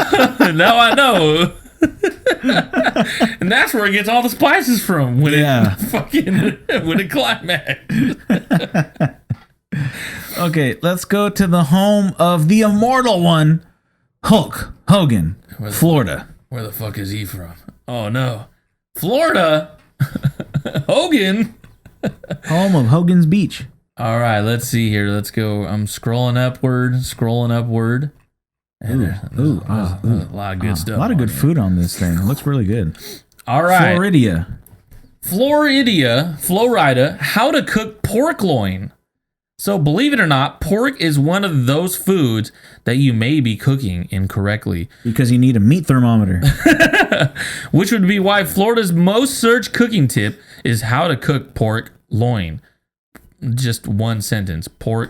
Now I know. And that's where it gets all the spices from when it climax. Okay, let's go to the home of the immortal one, Hulk Hogan, Florida. Where the fuck is he from? Oh no. Florida? Hogan? Home of Hogan's Beach. All right, let's see here. Let's go. I'm scrolling upward. And there's a lot of good stuff. A lot of good on here. food on this thing. It looks really good. All right. Florida. How to cook pork loin. So believe it or not, pork is one of those foods that you may be cooking incorrectly. Because you need a meat thermometer. Which would be why Florida's most searched cooking tip is how to cook pork loin. Just one sentence. 2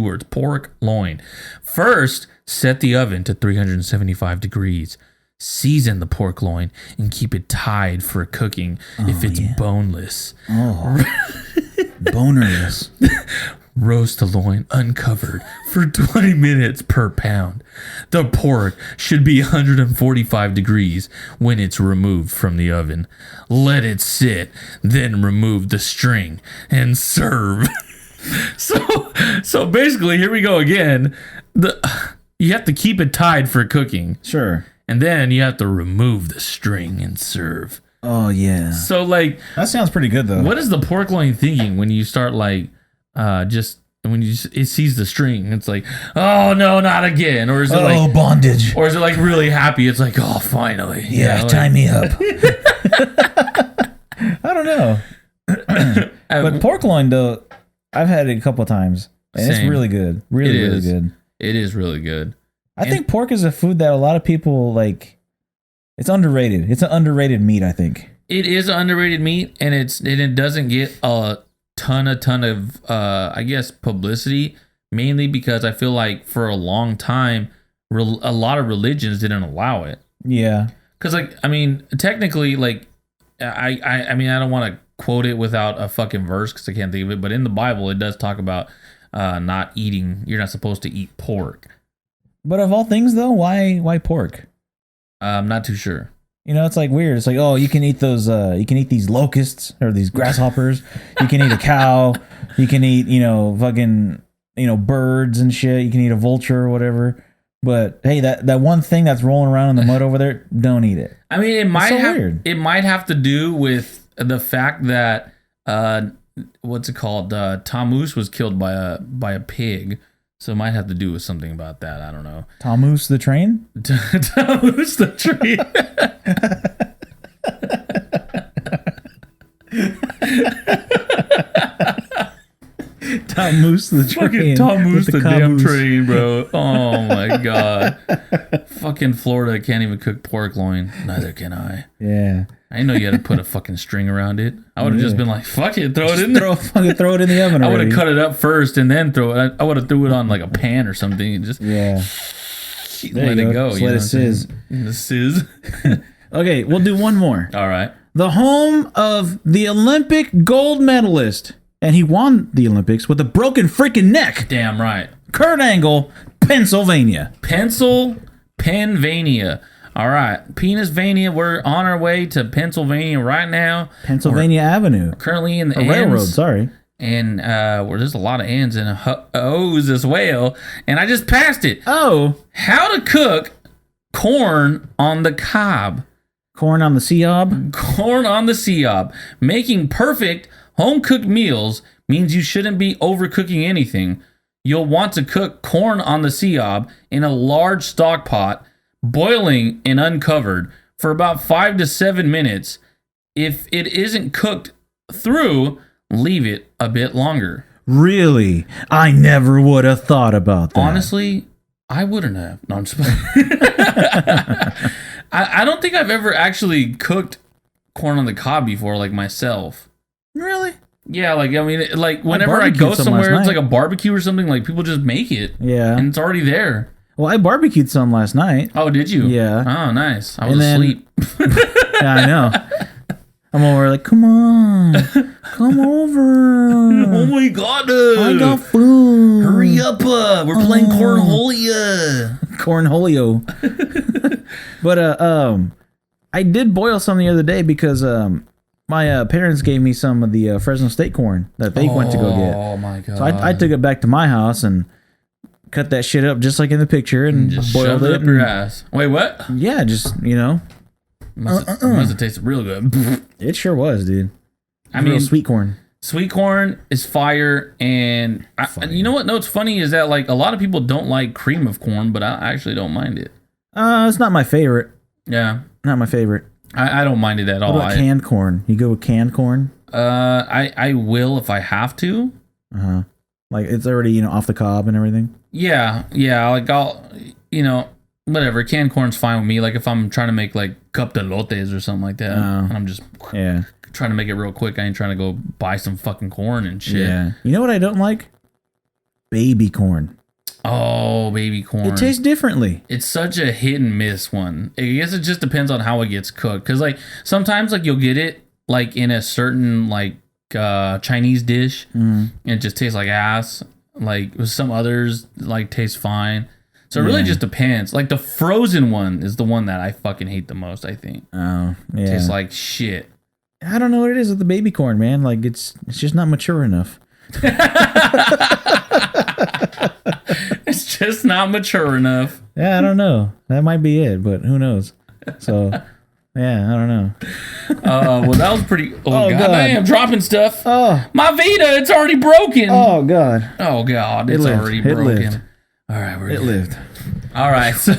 words. Pork loin. First, set the oven to 375 degrees. Season the pork loin and keep it tied for cooking if it's boneless. Bonerless. Roast the loin uncovered for 20 minutes per pound. The pork should be 145 degrees when it's removed from the oven. Let it sit, then remove the string and serve. So basically, here we go again. You have to keep it tied for cooking. Sure. And then you have to remove the string and serve. Oh, yeah. So, like... That sounds pretty good, though. What is the pork loin thinking when you start, like... it sees the string, it's like, oh no, not again. Or is it like bondage? Or is it like really happy? It's like, oh, finally. Yeah, tie me up. I don't know. But pork loin, though, I've had it a couple of times, and it's really good. Really good. It is really good. I think pork is a food that a lot of people like. It's underrated. It's an underrated meat, I think. It is an underrated meat, and it doesn't get a ton of I guess publicity, mainly because I feel like for a long time a lot of religions didn't allow it. Yeah, because like I mean technically like I mean I don't want to quote it without a fucking verse because I can't think of it, but in the Bible it does talk about you're not supposed to eat pork. But of all things though, why pork? I'm not too sure. You know, it's like weird. It's like, oh, you can eat those. You can eat these locusts or these grasshoppers. You can eat a cow. You can eat, fucking, birds and shit. You can eat a vulture or whatever. But hey, that one thing that's rolling around in the mud over there, don't eat it. I mean, it might have to do with the fact that what's it called? Tammuz was killed by a pig. So it might have to do with something about that. I don't know. Tammuz the train? Tammuz the train. Tammuz the train. Fucking Tammuz the damn train, bro. Oh my god. Fucking Florida can't even cook pork loin. Neither can I. Yeah. I didn't know you had to put a fucking string around it. I would have just been like, fuck it, throw it in there. Throw it in the oven. I would have cut it up first and then throw it. I would have threw it on like a pan or something and just let it go. Just let it sizz. The sizz. Okay, we'll do one more. All right. The home of the Olympic gold medalist. And he won the Olympics with a broken freaking neck. Damn right. Kurt Angle, Pennsylvania. Pennsylvania. All right. Pennsylvania. We're on our way to Pennsylvania right now. Pennsylvania Avenue. Currently in the railroad, sorry. And where there's a lot of N's and O's as well. And I just passed it. Oh. How to cook corn on the cob. Corn on the Cob? Corn on the Cob. Making perfect home-cooked meals means you shouldn't be overcooking anything. You'll want to cook corn on the Cob in a large stock pot, boiling and uncovered for about 5 to 7 minutes. If it isn't cooked through, leave it a bit longer. Really? I never would have thought about that. Honestly, I wouldn't have. No, I'm just I don't think I've ever actually cooked corn on the cob before, like myself. Really? Yeah, like I mean, like whenever I barbecued go some somewhere, last it's night. like a barbecue or something. Like people just make it, Yeah. and it's already there. Well, I barbecued some last night. Oh, did you? Yeah. Oh, nice. I was And then- asleep. Yeah, I know. I'm over like, come on, come over. Oh my god! I got food. Hurry up! We're playing cornholia. Cornholio. But I did boil some the other day because my parents gave me some of the Fresno State corn that they went to go get. Oh my god! So I took it back to my house and cut that shit up just like in the picture and just boiled shoved it it. up your and- ass. Wait, what? Yeah, just Must have tasted real good. it sure was, dude. I Real mean, sweet corn. sweet corn is fire, and you know what? No, what's funny is that like a lot of people don't like cream of corn, but I actually don't mind it. It's not my favorite. Yeah, Not my favorite. I don't mind it at all. What about canned corn? You go with canned corn? I will if I have to. Like it's already off the cob and everything. Yeah, like I'll whatever. Canned corn's fine with me. Like if I'm trying to make like cup de lotes or something like that, and I'm just Yeah. trying to make it real quick. I ain't trying to go buy some fucking corn and shit. Yeah. You know what I don't like? Baby corn. Oh, baby corn. It tastes differently. It's such a hit and miss one. I guess it just depends on how it gets cooked. Cause like sometimes like you'll get it like in a certain like Chinese dish and it just tastes like ass. Like with some others like taste fine. So it really just depends. Like the frozen one is the one that I fucking hate the most, I think. Oh, yeah. Tastes like shit. I don't know what it is with the baby corn, man. Like it's just not mature enough. It's just not mature enough. Yeah, I don't know. That might be it, but who knows? So, yeah, I don't know. Well, that was pretty. Oh, God. God, I am dropping stuff. Oh, My Vita, it's already broken. oh God, Oh God, it's lived. already It broken. lived. All right, we're it good. lived. All right, so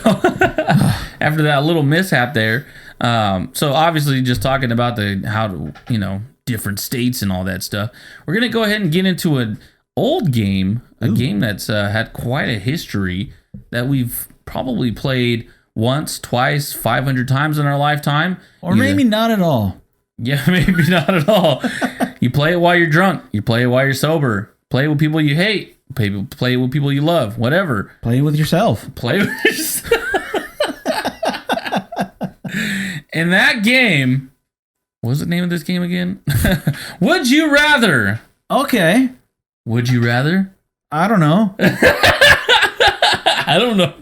after that little mishap there, so obviously just talking about how to different states and all that stuff, we're gonna go ahead and get into an old game, a game that's had quite a history that we've probably played once, twice, 500 times in our lifetime, Or maybe not at all. Yeah, maybe not at all. You play it while you're drunk. You play it while you're sober. Play it with people you hate. Play it with people you love. Whatever. Play with yourself. Play with And that game, what was the name of this game again? Would you rather? Okay. Would you rather? I don't know. I don't know.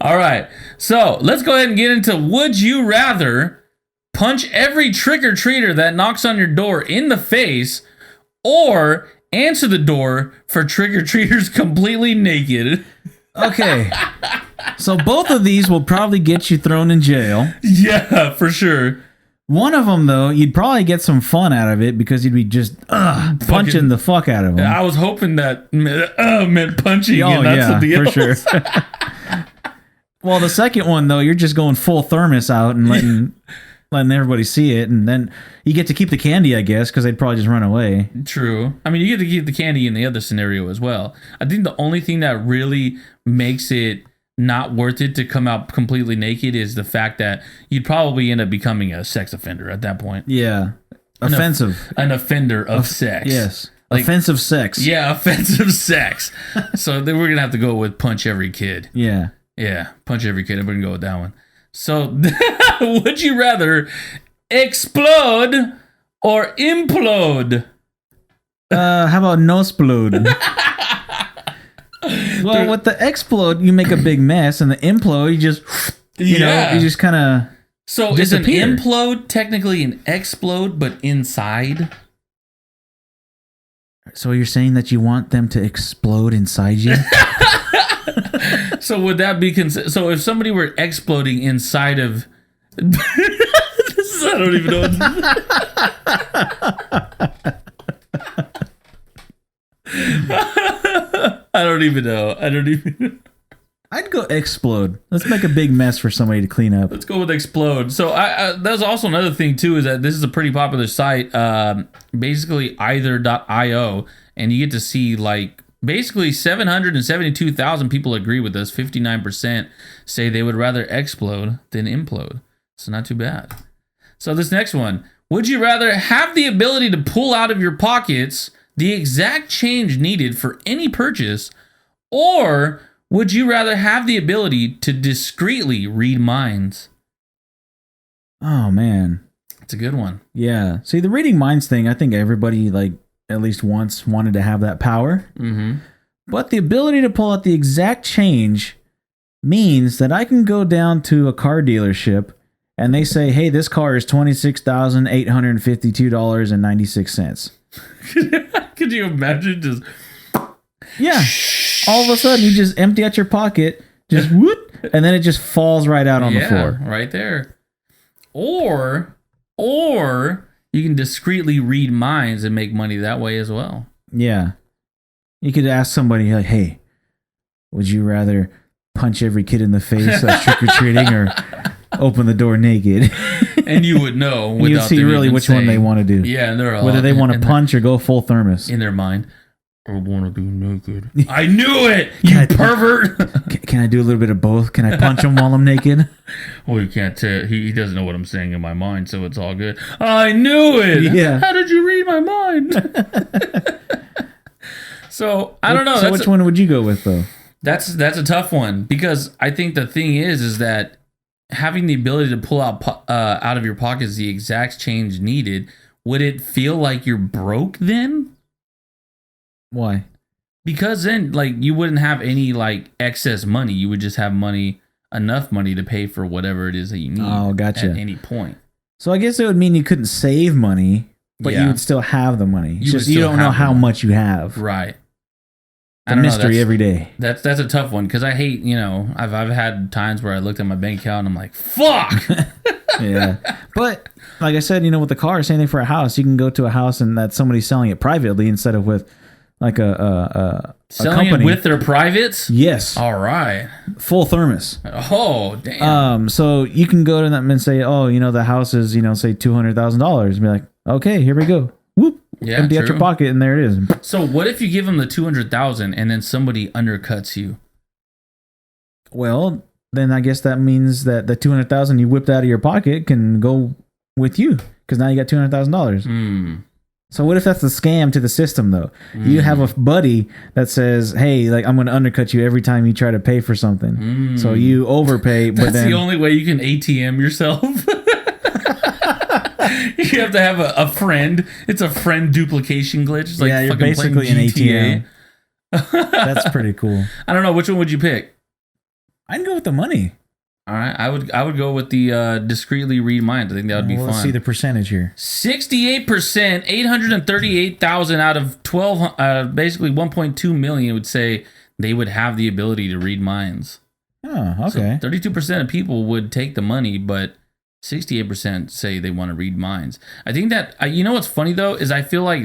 All right. So let's go ahead and get into would you rather punch every trick-or-treater that knocks on your door in the face or answer the door for trick-or-treaters completely naked. Okay. So both of these will probably get you thrown in jail. Yeah, for sure. One of them, though, you'd probably get some fun out of it because you'd be just punching the fuck out of them. I was hoping that meant punching and not something else. for sure. Well, the second one, though, you're just going full thermos out and letting everybody see it, and then you get to keep the candy, I guess, because they'd probably just run away. True. I mean, you get to keep the candy in the other scenario as well. I think the only thing that really makes it not worth it to come out completely naked is the fact that you'd probably end up becoming a sex offender at that point. Yeah. Offensive. An offender of sex. Yes. Like- Offensive sex. Yeah, offensive sex. So then we're going to have to go with punch every kid. Yeah. Yeah, punch every kid. We're going to go with that one. So would you rather explode or implode? How about no explode? Well, with the explode, you make a big mess, and the implode, you just, you just kind of. So is an disappear. implode technically an explode, but inside? So you're saying that you want them to explode inside you? So would that be so if somebody were exploding inside of I don't even know. I don't even know. I'd go explode. Let's make a big mess for somebody to clean up. Let's go with explode. So that's also another thing too, is that this is a pretty popular site, basically either.io, and you get to see like basically 772,000 people agree with us. 59% say they would rather explode than implode. So not too bad. So this next one, would you rather have the ability to pull out of your pockets the exact change needed for any purchase, or would you rather have the ability to discreetly read minds? Oh man. It's a good one. Yeah. See, the reading minds thing, I think everybody like at least once wanted to have that power. Mm-hmm. But the ability to pull out the exact change means that I can go down to a car dealership and they say, "Hey, this car is $26,852.96." Could you imagine just... Yeah. All of a sudden, you just empty out your pocket, just whoop, and then it just falls right out on the floor. Right there. Or you can discreetly read minds and make money that way as well. Yeah. You could ask somebody like, "Hey, would you rather punch every kid in the face like trick-or-treating or open the door naked?" And you would know without You'd see them really even which one they saying- want to do. Yeah, and they're all Whether they want to punch or go full thermos. in their mind. I want to be naked. I knew it, you Can I- pervert. Can I do a little bit of both? Can I punch him while I'm naked? Well, you can't tell. He doesn't know what I'm saying in my mind, so it's all good. I knew it. Yeah. How did you read my mind? So I don't know. So which one would you go with though? That's a tough one, because I think the thing is that having the ability to pull out of your pockets the exact change needed, would it feel like you're broke then? Why? Because then, like, you wouldn't have any like excess money. You would just have enough money to pay for whatever it is that you need. Oh, gotcha. At any point. So I guess it would mean you couldn't save money, but Yeah. you would still have the money. It's You would just you still don't know have the how money. much you have. Right. It's a mystery every day. That's a tough one, because I hate, I've had times where I looked at my bank account and I'm like, fuck. Yeah. But like I said, with the car, same thing for a house. You can go to a house and that somebody's selling it privately instead of with like a Selling company. it with their privates. Yes. All right. Full thermos. Oh damn. So you can go to them and say, "Oh, the house is, say $200,000." And be like, "Okay, here we go." Whoop. Yeah, Empty out true. your pocket and there it is. So what if you give them the 200,000 and then somebody undercuts you? Well, then I guess that means that the 200,000 you whipped out of your pocket can go with you because now you got $200,000. Hmm. So what if that's the scam to the system though? You have a buddy that says, "Hey, like I'm going to undercut you every time you try to pay for something." So you overpay, but That's then the only way you can ATM yourself. You have to have a friend. It's a friend duplication glitch. It's like yeah, you're fucking playing basically an GTA. ATM. That's pretty cool. I don't know, which one would you pick? I'd go with the money. All right, I would go with the discreetly read minds. I think that would be Well, fun. let's see the percentage here. 68%, 838,000 out of 12, basically 1.2 million would say they would have the ability to read minds. Oh, okay. So 32% of people would take the money, but 68% say they want to read minds. I think that, what's funny though, is I feel like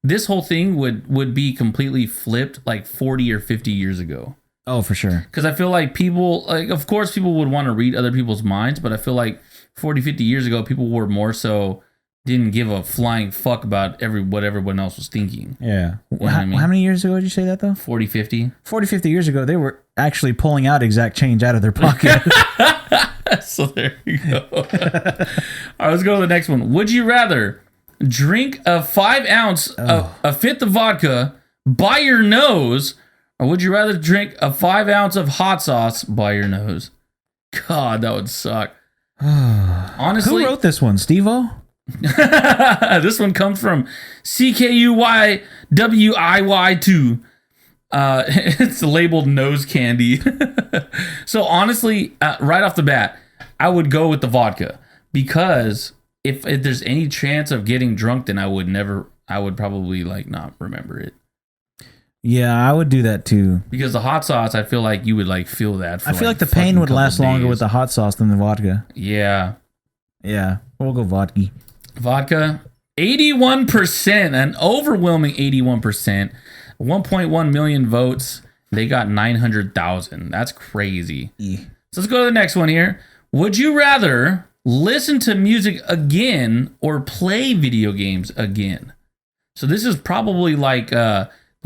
this whole thing would be completely flipped like 40 or 50 years ago. Oh, for sure. Because I feel like people, of course people would want to read other people's minds, but I feel like 40, 50 years ago, people were more so didn't give a flying fuck about what everyone else was thinking. Yeah. what I mean? How many years ago did you say that though? 40, 50. 40, 50 years ago, they were actually pulling out exact change out of their pocket. So there you go. All right, let's go to the next one. Would you rather drink a 5 ounce, a fifth of vodka by your nose, or would you rather drink a 5 ounce of hot sauce by your nose? God, that would suck. Honestly, Who wrote this one? Steve-O? this one comes from CKUYWIY2. It's labeled nose candy. So honestly, right off the bat, I would go with the vodka, because if there's any chance of getting drunk, then I would probably not remember it. Yeah, I would do that too. Because the hot sauce, I feel like you would feel that. For I feel like the fucking pain would couple last longer days. with the hot sauce than the vodka. Yeah. Yeah, we'll go vodka. Vodka, 81%, an overwhelming 81%, 1.1 million votes. They got 900,000. That's crazy. So let's go to the next one here. Would you rather listen to music again or play video games again? So this is probably like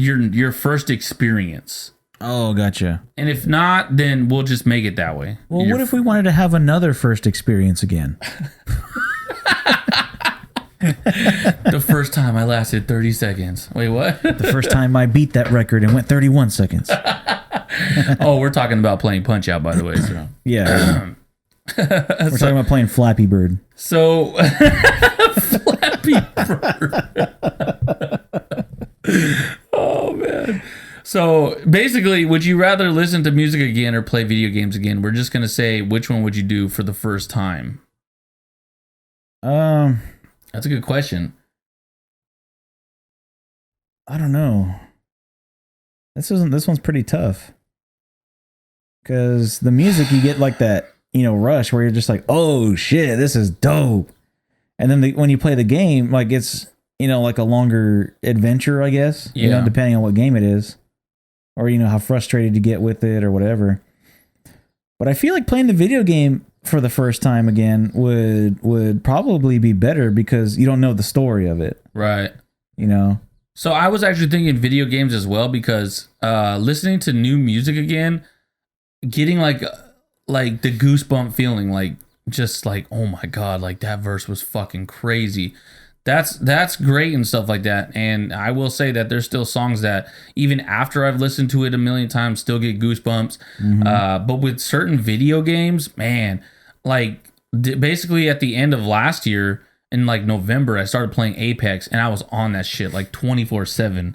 your first experience. Oh, gotcha. And if not, then we'll just make it that way. Well, what if we wanted to have another first experience again? The first time I lasted 30 seconds. Wait, what? The first time I beat that record and went 31 seconds. Oh, we're talking about playing Punch Out, by the way. So, Yeah. We're talking about playing Flappy Bird. so Flappy Bird. Oh man. So basically, would you rather listen to music again or play video games again? We're just gonna say which one would you do for the first time? That's a good question. I don't know. This one's pretty tough. Cause the music you get like that, rush where you're just like, oh shit, this is dope. And then when you play the game, like it's like a longer adventure, I guess. Yeah. Depending on what game it is. Or how frustrated you get with it or whatever. But I feel like playing the video game for the first time again would probably be better because you don't know the story of it. Right. So I was actually thinking video games as well because listening to new music again, getting like the goosebump feeling, like just like, oh my god, like that verse was fucking crazy. That's great and stuff like that. And I will say that there's still songs that even after I've listened to it a million times still get goosebumps. But with certain video games, man, like basically at the end of last year in like November, I started playing Apex and I was on that shit like 24/7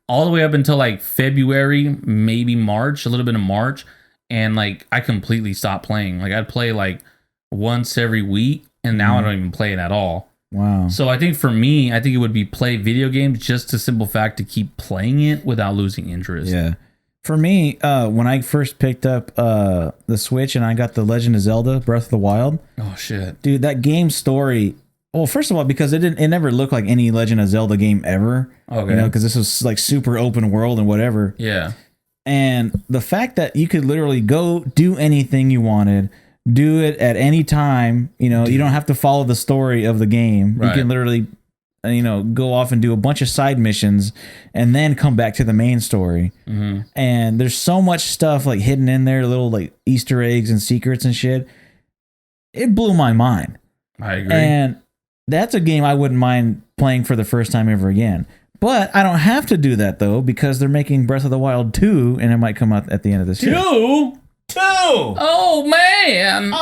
all the way up until like February, maybe March, a little bit of March. And like I completely stopped playing. Like I'd play like once every week and now I don't even play it at all. wow. So I think for me, it would be play video games just to simple fact to keep playing it without losing interest. Yeah. For me, when I first picked up the Switch and I got the Legend of Zelda Breath of the Wild, Oh shit. dude, that game story. Well, first of all, because it never looked like any Legend of Zelda game ever. Okay. Because this was like super open world and whatever. Yeah. And the fact that you could literally go do anything you wanted, do it at any time, you don't have to follow the story of the game. Right. You can literally, go off and do a bunch of side missions and then come back to the main story. Mm-hmm. And there's so much stuff like hidden in there, little like Easter eggs and secrets and shit. It blew my mind. I agree. And that's a game I wouldn't mind playing for the first time ever again. But I don't have to do that though, because they're making Breath of the Wild 2 and it might come out at the end of this year. Two? Oh man.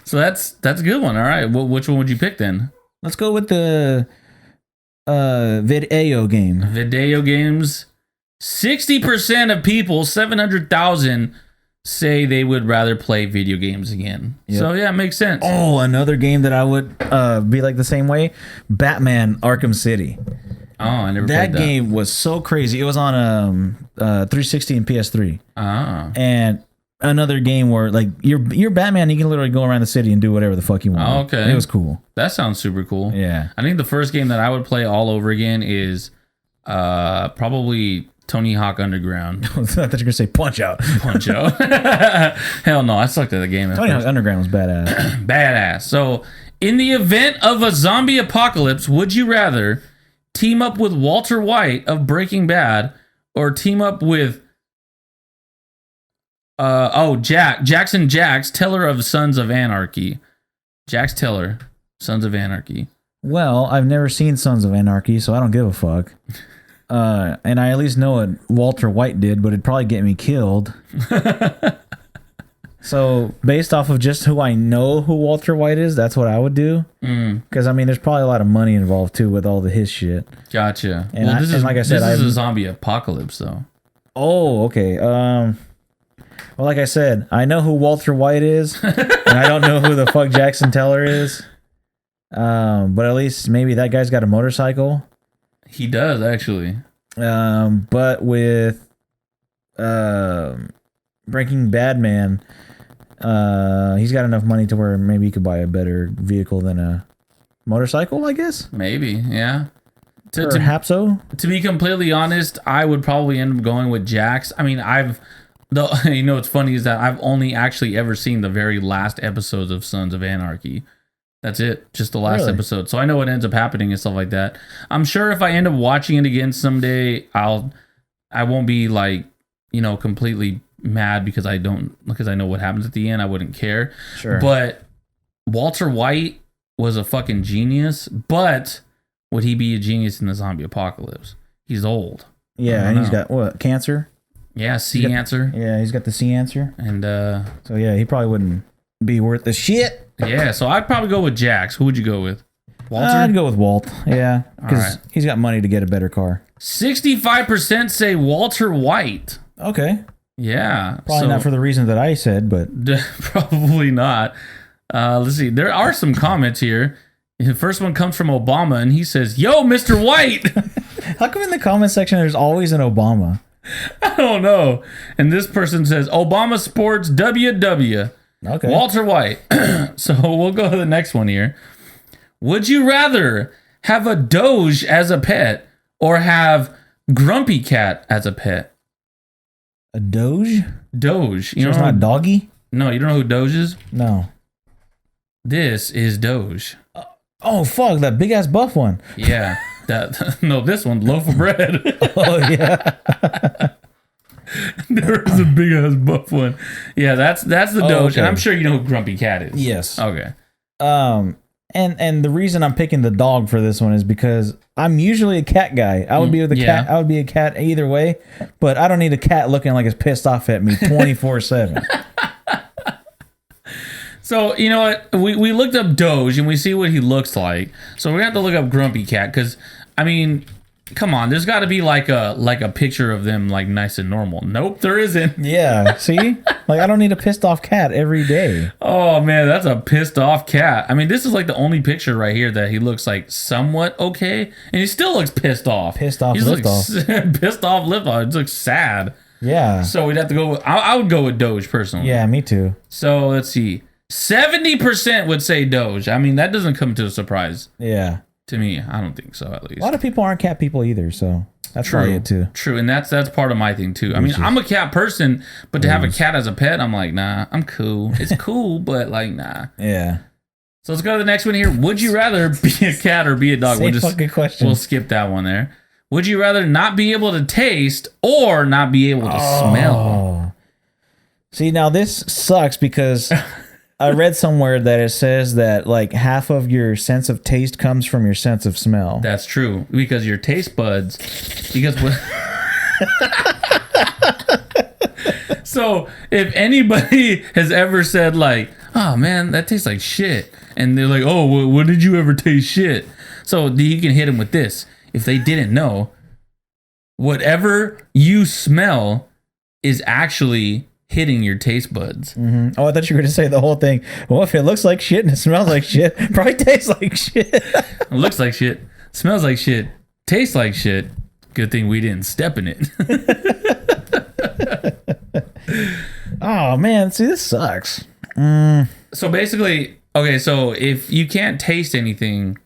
So that's a good one. All right. Well, which one would you pick then? Let's go with the Vid.io game. Video games. 60% of people, 700,000, say they would rather play video games again. Yep. So yeah, it makes sense. Oh, another game that I would be like the same way. Batman Arkham City. Oh, I never That played that. game was so crazy. It was on 360 and PS3. Ah. And another game where like you're Batman, you can literally go around the city and do whatever the fuck you want. Oh, okay. It was cool. That sounds super cool. Yeah. I think the first game that I would play all over again is probably Tony Hawk Underground. I thought you were gonna say Punch Out. Punch Out. Hell no, I sucked at the game. At Tony Hawk first. Underground was badass. Badass. So, in the event of a zombie apocalypse, would you rather team up with Walter White of Breaking Bad or team up with Jackson Jax, Teller of Sons of Anarchy? Jax Teller, Sons of Anarchy. Well, I've never seen Sons of Anarchy, so I don't give a fuck. And I at least know what Walter White did, but it'd probably get me killed. So, based off of just who I know who Walter White is, that's what I would do. Because, I mean, there's probably a lot of money involved, too, with all the his shit. Gotcha. And well, I- this and is like I said, this is I've- a zombie apocalypse, though. Oh, okay. Well, like I said, I know who Walter White is, and I don't know who the fuck Jackson Teller is. But at least maybe that guy's got a motorcycle. He does, actually. But with Breaking Bad Man, he's got enough money to where maybe he could buy a better vehicle than a motorcycle, I guess. Maybe, yeah. To Perhaps so. be completely honest, I would probably end up going with Jax. I mean, what's funny is that I've only actually ever seen the very last episodes of Sons of Anarchy. That's it. Just the last Really? episode. So I know what ends up happening and stuff like that. I'm sure if I end up watching it again someday, I won't be like, completely mad because I know what happens at the end. I wouldn't care. Sure. But Walter White was a fucking genius. But would he be a genius in the zombie apocalypse? He's old. Yeah, and he's got what, cancer? Yeah, C answer. Yeah, he's got the C answer. And So yeah, he probably wouldn't be worth the shit. yeah, so I'd probably go with Jax. Who would you go with? Walter? I'd go with Walt. Yeah, because Alright. he's got money to get a better car. 65% say Walter White. Okay, Yeah. probably not for the reason that I said, but Probably not. Let's see. There are some comments here. The first one comes from Obama, and he says, "Yo, Mr. White." how come in the comment section there's always an Obama? I don't know. And this person says, "Obama sports WW." Okay, Walter White. So we'll go to the next one here. Would you rather have a Doge as a pet or have Grumpy Cat as a pet? a Doge. Doge. You So it's know? not Doggy. No, you don't know who Doge is? No. This is Doge. Oh fuck, that big ass buff one. Yeah. This one, loaf of bread. Oh yeah. There is a big ass buff one. Yeah, that's the Doge, okay. and I'm sure you know who Grumpy Cat is. Yes. Okay. And the reason I'm picking the dog for this one is because I'm usually a cat guy. I would be with a Yeah. cat. I would be a cat either way, but I don't need a cat looking like it's pissed off at me 24/7. So you know what? We looked up Doge and we see what he looks like. So we're gonna have to look up Grumpy Cat because I mean, come on, there's got to be like a picture of them like nice and normal. Nope, there isn't. Yeah. See, like I don't need a pissed off cat every day. Oh man, that's a pissed off cat. I mean, this is like the only picture right here that he looks like somewhat okay, and he still looks pissed off. Pissed off He's lift like, off. pissed off lift off. It looks sad. Yeah. So we'd have to go. I would go with Doge personally. Yeah, me too. So let's see. 70% would say Doge. I mean, that doesn't come to a surprise Yeah. to me. I don't think so, at least. A lot of people aren't cat people either, so that's probably it too. True, and that's part of my thing too. I mean, I'm a cat person, but to have a cat as a pet, I'm like, nah, I'm cool. It's cool, but like, nah. Yeah. So let's go to the next one here. Would you rather be a cat or be a dog? Same fucking question. We'll skip that one there. Would you rather not be able to taste or not be able to smell? Oh. See, now this sucks because I read somewhere that it says that like half of your sense of taste comes from your sense of smell. That's true because your taste buds. Because what? So if anybody has ever said like, "Oh man, that tastes like shit," and they're like, "Oh, when did you ever taste shit?" So you can hit them with this. If they didn't know, whatever you smell is actually hitting your taste buds. Oh, I thought you were going to say the whole thing. Well, if it looks like shit and it smells like shit, probably tastes like shit. It looks like shit, smells like shit, tastes like shit. Good thing we didn't step in it. Oh man, see, this sucks. So basically, okay, so if you can't taste anything,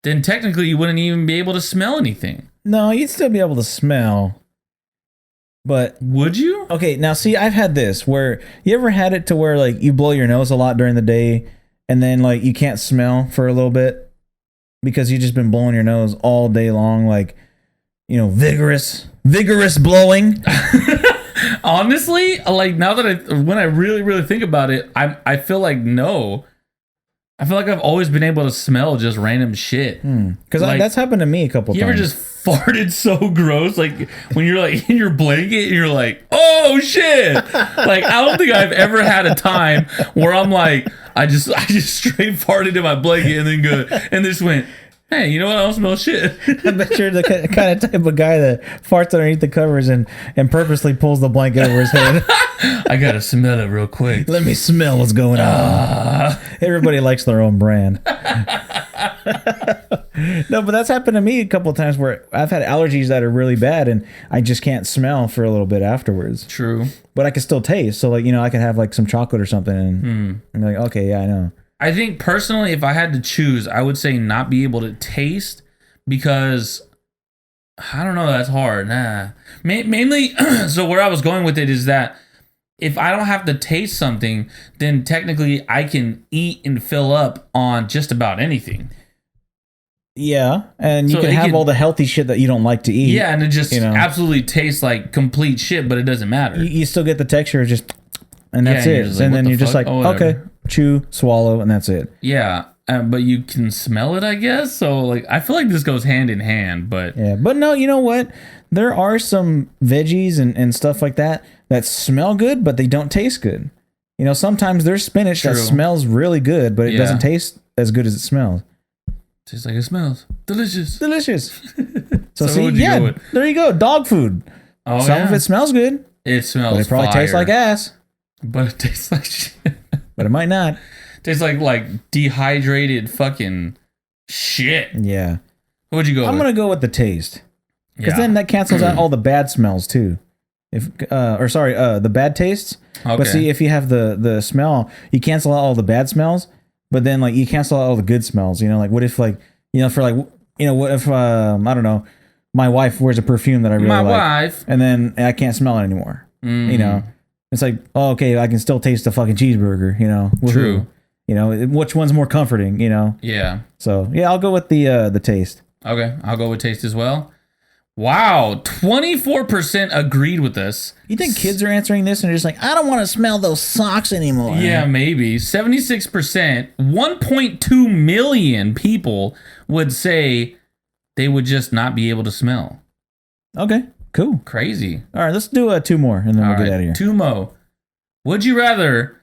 then technically you wouldn't even be able to smell anything. No, you'd still be able to smell. But Would you? okay, now see, I've had this where you ever had it to where like you blow your nose a lot during the day and then like you can't smell for a little bit because you just been blowing your nose all day long, like, you know, vigorous blowing. Honestly, like now that when I really think about it, I feel like no. I feel like I've always been able to smell just random shit. Because Like, that's happened to me a couple You times. ever just farted so gross, like when you're like in your blanket and you're like, oh shit! Like I don't think I've ever had a time where I'm like, I just straight farted in my blanket and then just went, hey, you know what? I don't smell shit. I bet you're the kind of type of guy that farts underneath the covers and purposely pulls the blanket over his head. I gotta smell it real quick. Let me smell what's going on. Everybody likes their own brand. No, but that's happened to me a couple of times where I've had allergies that are really bad and I just can't smell for a little bit afterwards. True. But I can still taste. So, like, you know, I could have like some chocolate or something and I'm like, okay, yeah, I know. I think personally, if I had to choose, I would say not be able to taste because I don't know. That's hard. Nah. Mainly, so where I was going with it is that if I don't have to taste something, then technically I can eat and fill up on just about anything. Yeah, and you So can it have can- all the healthy shit that you don't like to eat. Yeah, and it just you know. absolutely tastes like complete shit, but it doesn't matter. You still get the texture, just, and that's Yeah, and it. you're just like, and what then the you're just fuck? like, Oh, whatever. okay, chew, swallow, and that's it. Yeah, but you can smell it, I guess. So like, I feel like this goes hand in hand. But Yeah, but no, you know what? There are some veggies and stuff like that smell good, but they don't taste good. You know, sometimes there's spinach that True. smells really good, but it Yeah. doesn't taste as good as it smells. tastes like it smells delicious. Delicious. So So, what see, would you yeah, go with? there you go. Dog food. Oh Some yeah, of it smells good, it smells. but it probably tastes fire. like ass. But it tastes like shit. But it might not. Tastes like dehydrated fucking shit. Yeah. What'd you go I'm with? gonna go with the taste. Because Yeah. then that cancels out all the bad smells too. The bad tastes. Okay. But see, if you have the smell, you cancel out all the bad smells. But then like you cancel out all the good smells. You know, like what if like what if I don't know, my wife wears a perfume that I really My like, wife. and then I can't smell it anymore. Mm. You know, it's like, oh, okay, I can still taste the fucking cheeseburger. You know, woohoo. True. You know, which one's more comforting? You know, Yeah. so yeah, I'll go with the taste. Okay. I'll go with taste as well. Wow. 24% agreed with us. You think kids are answering this and they're just like, I don't want to smell those socks anymore? Yeah, maybe. 76%, 1.2 million people would say they would just not be able to smell. Okay, cool. Crazy. All right, let's do two more and then All we'll right, get out of here. Tumo. Would you rather,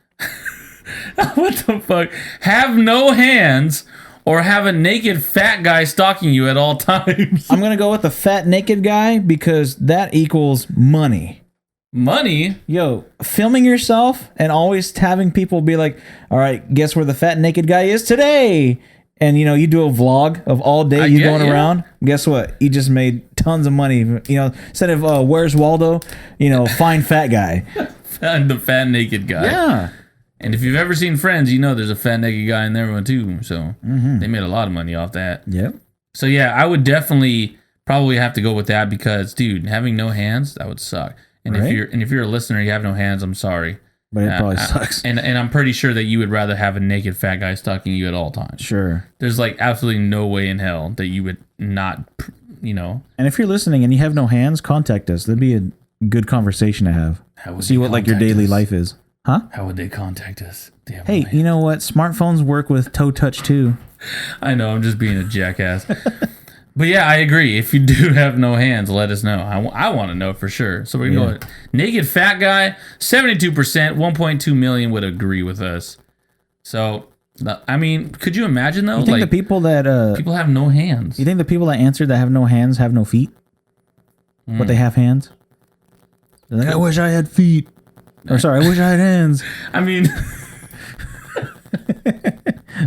what the fuck, have no hands or have a naked fat guy stalking you at all times? I'm gonna go with the fat naked guy because that equals money. Money? Yo, filming yourself and always having people be like, all right, guess where the fat naked guy is today? And you know, you do a vlog of all day you going around. Guess what? You just made tons of money. You know, instead of Where's Waldo? You know, find fat guy. The fat naked guy. Yeah. And if you've ever seen Friends, you know there's a fat naked guy in there one too. So they made a lot of money off that. Yep. So yeah, I would definitely probably have to go with that because, dude, having no hands, that would suck. And Right? if you're a listener, you have no hands, I'm sorry. But it probably sucks. And I'm pretty sure that you would rather have a naked fat guy stalking you at all times. Sure. There's like absolutely no way in hell that you would not, you know. And if you're listening and you have no hands, contact us. That'd be a good conversation to have. How would See they what like your contact daily us? life is. Huh? How would they contact us? They have Hey, no you know what? Smartphones work with toe touch too. I know, I'm just being a jackass. But yeah, I agree. If you do have no hands, let us know. I want to know for sure. So we're going naked fat guy, 72%, 1.2 million would agree with us. So, I mean, could you imagine though? You think Like, the people that people have no hands. you think the people that answered that have no hands have no feet? But they have hands? They're like, I wish I had feet. Or sorry, I wish I had hands. I mean,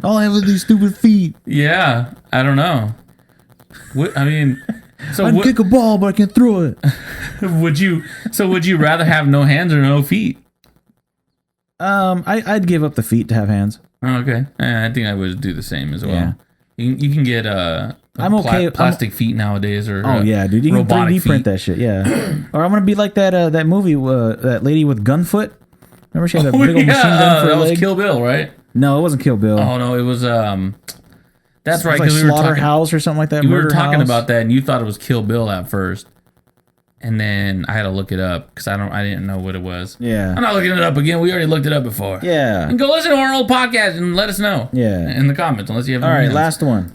All I have is these stupid feet. yeah, I don't know. I mean, so I can kick a ball, but I can't throw it. would you rather have no hands or no feet? I'd give up the feet to have hands. Oh, okay. I think I would do the same as well. Yeah. You can get I'm okay- plastic feet nowadays, or Oh yeah, dude, you can robotic 3D print feet. that shit. Yeah. Or I'm gonna be like that movie, that lady with Gunfoot. Remember she had a Oh, big old machine gun for that a was leg? Kill Bill, right? No, it wasn't Kill Bill. Oh no, it was that's right. It was Because like we were talking, Slaughterhouse or something like that. we were Murder talking House. about that, and you thought it was Kill Bill at first, and then I had to look it up because I didn't know what it was. Yeah. I'm not looking it up again. We already looked it up before. Yeah. And go listen to our old podcast and let us know. Yeah. In the comments, unless you have. All right, hands. last one.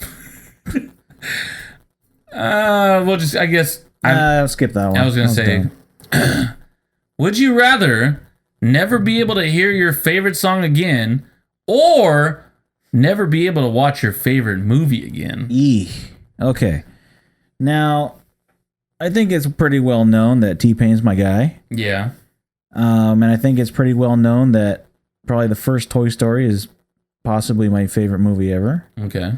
We'll just. I guess. Skip that one. I was gonna That say. dumb. Would you rather never be able to hear your favorite song again, or never be able to watch your favorite movie again? Okay. Now, I think it's pretty well known that T-Pain's my guy. Yeah. And I think it's pretty well known that probably the first Toy Story is possibly my favorite movie ever. Okay.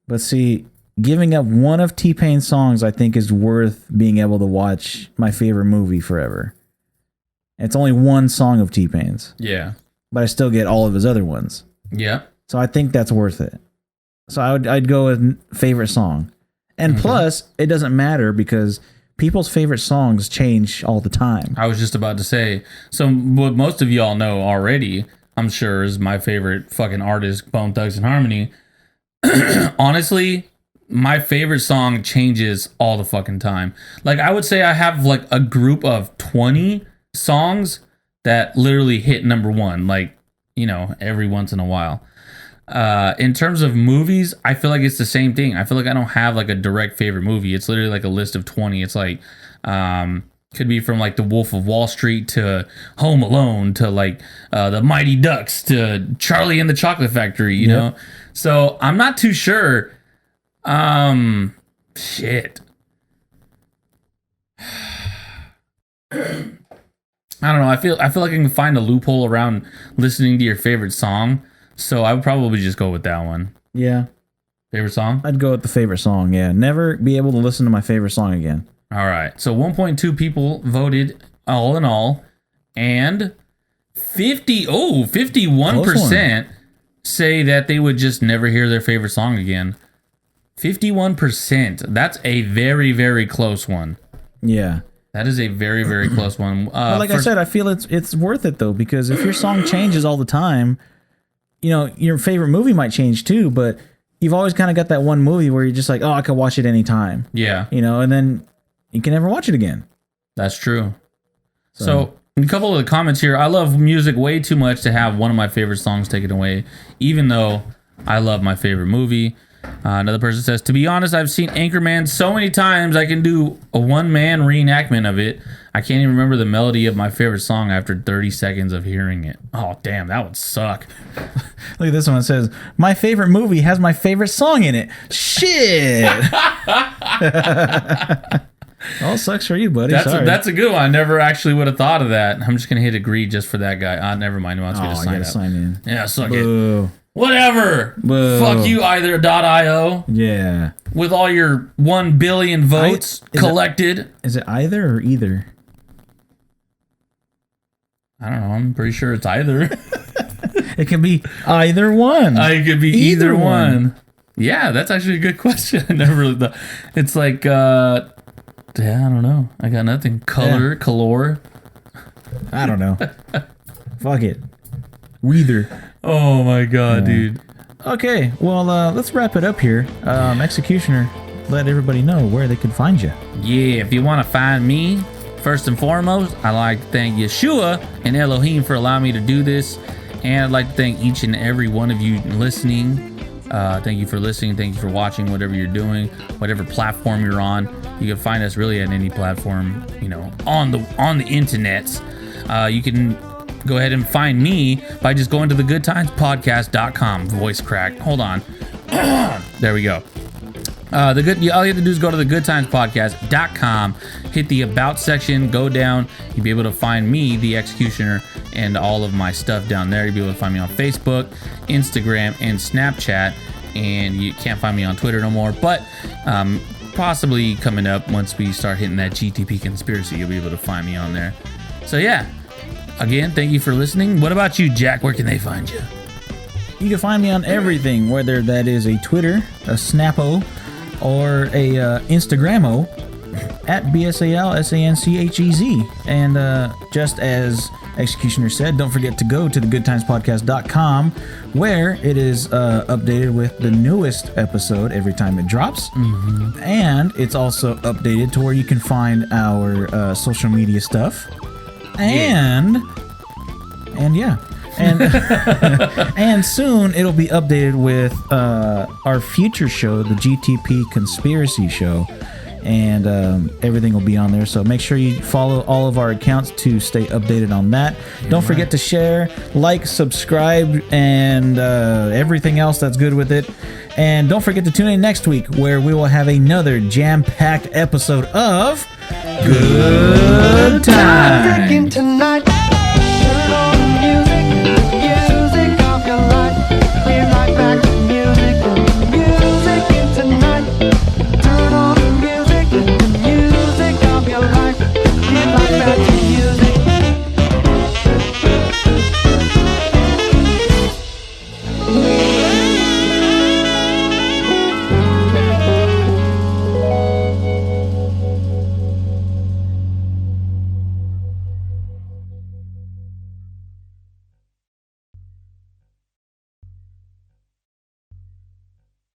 But see, giving up one of T-Pain's songs I think is worth being able to watch my favorite movie forever. It's only one song of T-Pain's, Yeah. but I still get all of his other ones. Yeah. So I think that's worth it. So I'd go with favorite song. And plus, it doesn't matter because people's favorite songs change all the time. I was just about to say. So what most of y'all know already, I'm sure, is my favorite fucking artist, Bone Thugs and Harmony. Honestly, my favorite song changes all the fucking time. Like, I would say I have like a group of 20 songs that literally hit number one, like, you know, every once in a while. In terms of movies, I feel like it's the same thing. I feel like I don't have like a direct favorite movie. It's literally like a list of 20. It's like, could be from like The Wolf of Wall Street to Home Alone to like The Mighty Ducks to Charlie and the Chocolate Factory, you know? So I'm not too sure. Shit. I don't know. I feel like I can find a loophole around listening to your favorite song. So I would probably just go with that one. Yeah. Favorite song? I'd go with the favorite song, yeah. Never be able to listen to my favorite song again. All right. So 1.2 people voted all in all. And 51% say that they would just never hear their favorite song again. 51%. That's a very, very close one. Yeah. That is a very, very close one. But like I said, I feel it's worth it though, because if your song changes all the time, you know, your favorite movie might change too, but you've always kind of got that one movie where you're just like, oh, I could watch it anytime. Yeah. You know, and then you can never watch it again. That's true. So a couple of the comments here. I love music way too much to have one of my favorite songs taken away, even though I love my favorite movie. Another person says, to be honest, I've seen Anchorman so many times I can do a one-man reenactment of it. I can't even remember the melody of my favorite song after 30 seconds of hearing it. Oh, damn, that would suck. Look at this one. It says, my favorite movie has my favorite song in it. Shit. Oh, sucks for you, buddy. That's a good one. I never actually would have thought of that. I'm just going to hit agree just for that guy. Never mind. I was going to sign up. Sign in. Yeah, suck it. Boo. Whatever. Boo. Fuck you, either.io. Yeah. With all your 1 billion votes collected. Is it either or either? I don't know. I'm pretty sure it's either. It can be either one. It could be either one. Yeah, that's actually a good question. I never really thought. It's like, yeah, I don't know. I got nothing. Color. I don't know. Fuck it. Weither. Oh my god, dude. Okay, well, let's wrap it up here. Executioner, let everybody know where they can find you. Yeah, if you want to find me, first and foremost, I'd like to thank Yeshua and Elohim for allowing me to do this. And I'd like to thank each and every one of you listening. Thank you for listening. Thank you for watching whatever you're doing, whatever platform you're on. You can find us really at any platform, you know, on the internets. You can go ahead and find me by just going to thegoodtimespodcast.com. Voice crack. Hold on. There we go. All you have to do is go to thegoodtimespodcast.com, hit the about section, go down. You'll be able to find me, the Executioner, and all of my stuff down there. You'll be able to find me on Facebook, Instagram, and Snapchat. And you can't find me on Twitter no more, but possibly coming up once we start hitting that GTP conspiracy, you'll be able to find me on there. So yeah, again, thank you for listening. What about you, Jack? Where can they find you? You can find me on everything, whether that is a Twitter, a Snappo, or a Instagramo at BSALSANCHEZ. And just as Executioner said, don't forget to go to thegoodtimespodcast.com, where it is updated with the newest episode every time it drops. Mm-hmm. And it's also updated to where you can find our social media stuff. And yeah. And soon it'll be updated with our future show, the GTP Conspiracy Show, and everything will be on there. So make sure you follow all of our accounts to stay updated on that. Don't forget to share, like, subscribe, and everything else that's good with it. And don't forget to tune in next week, where we will have another jam-packed episode of Good Time. Drinking tonight.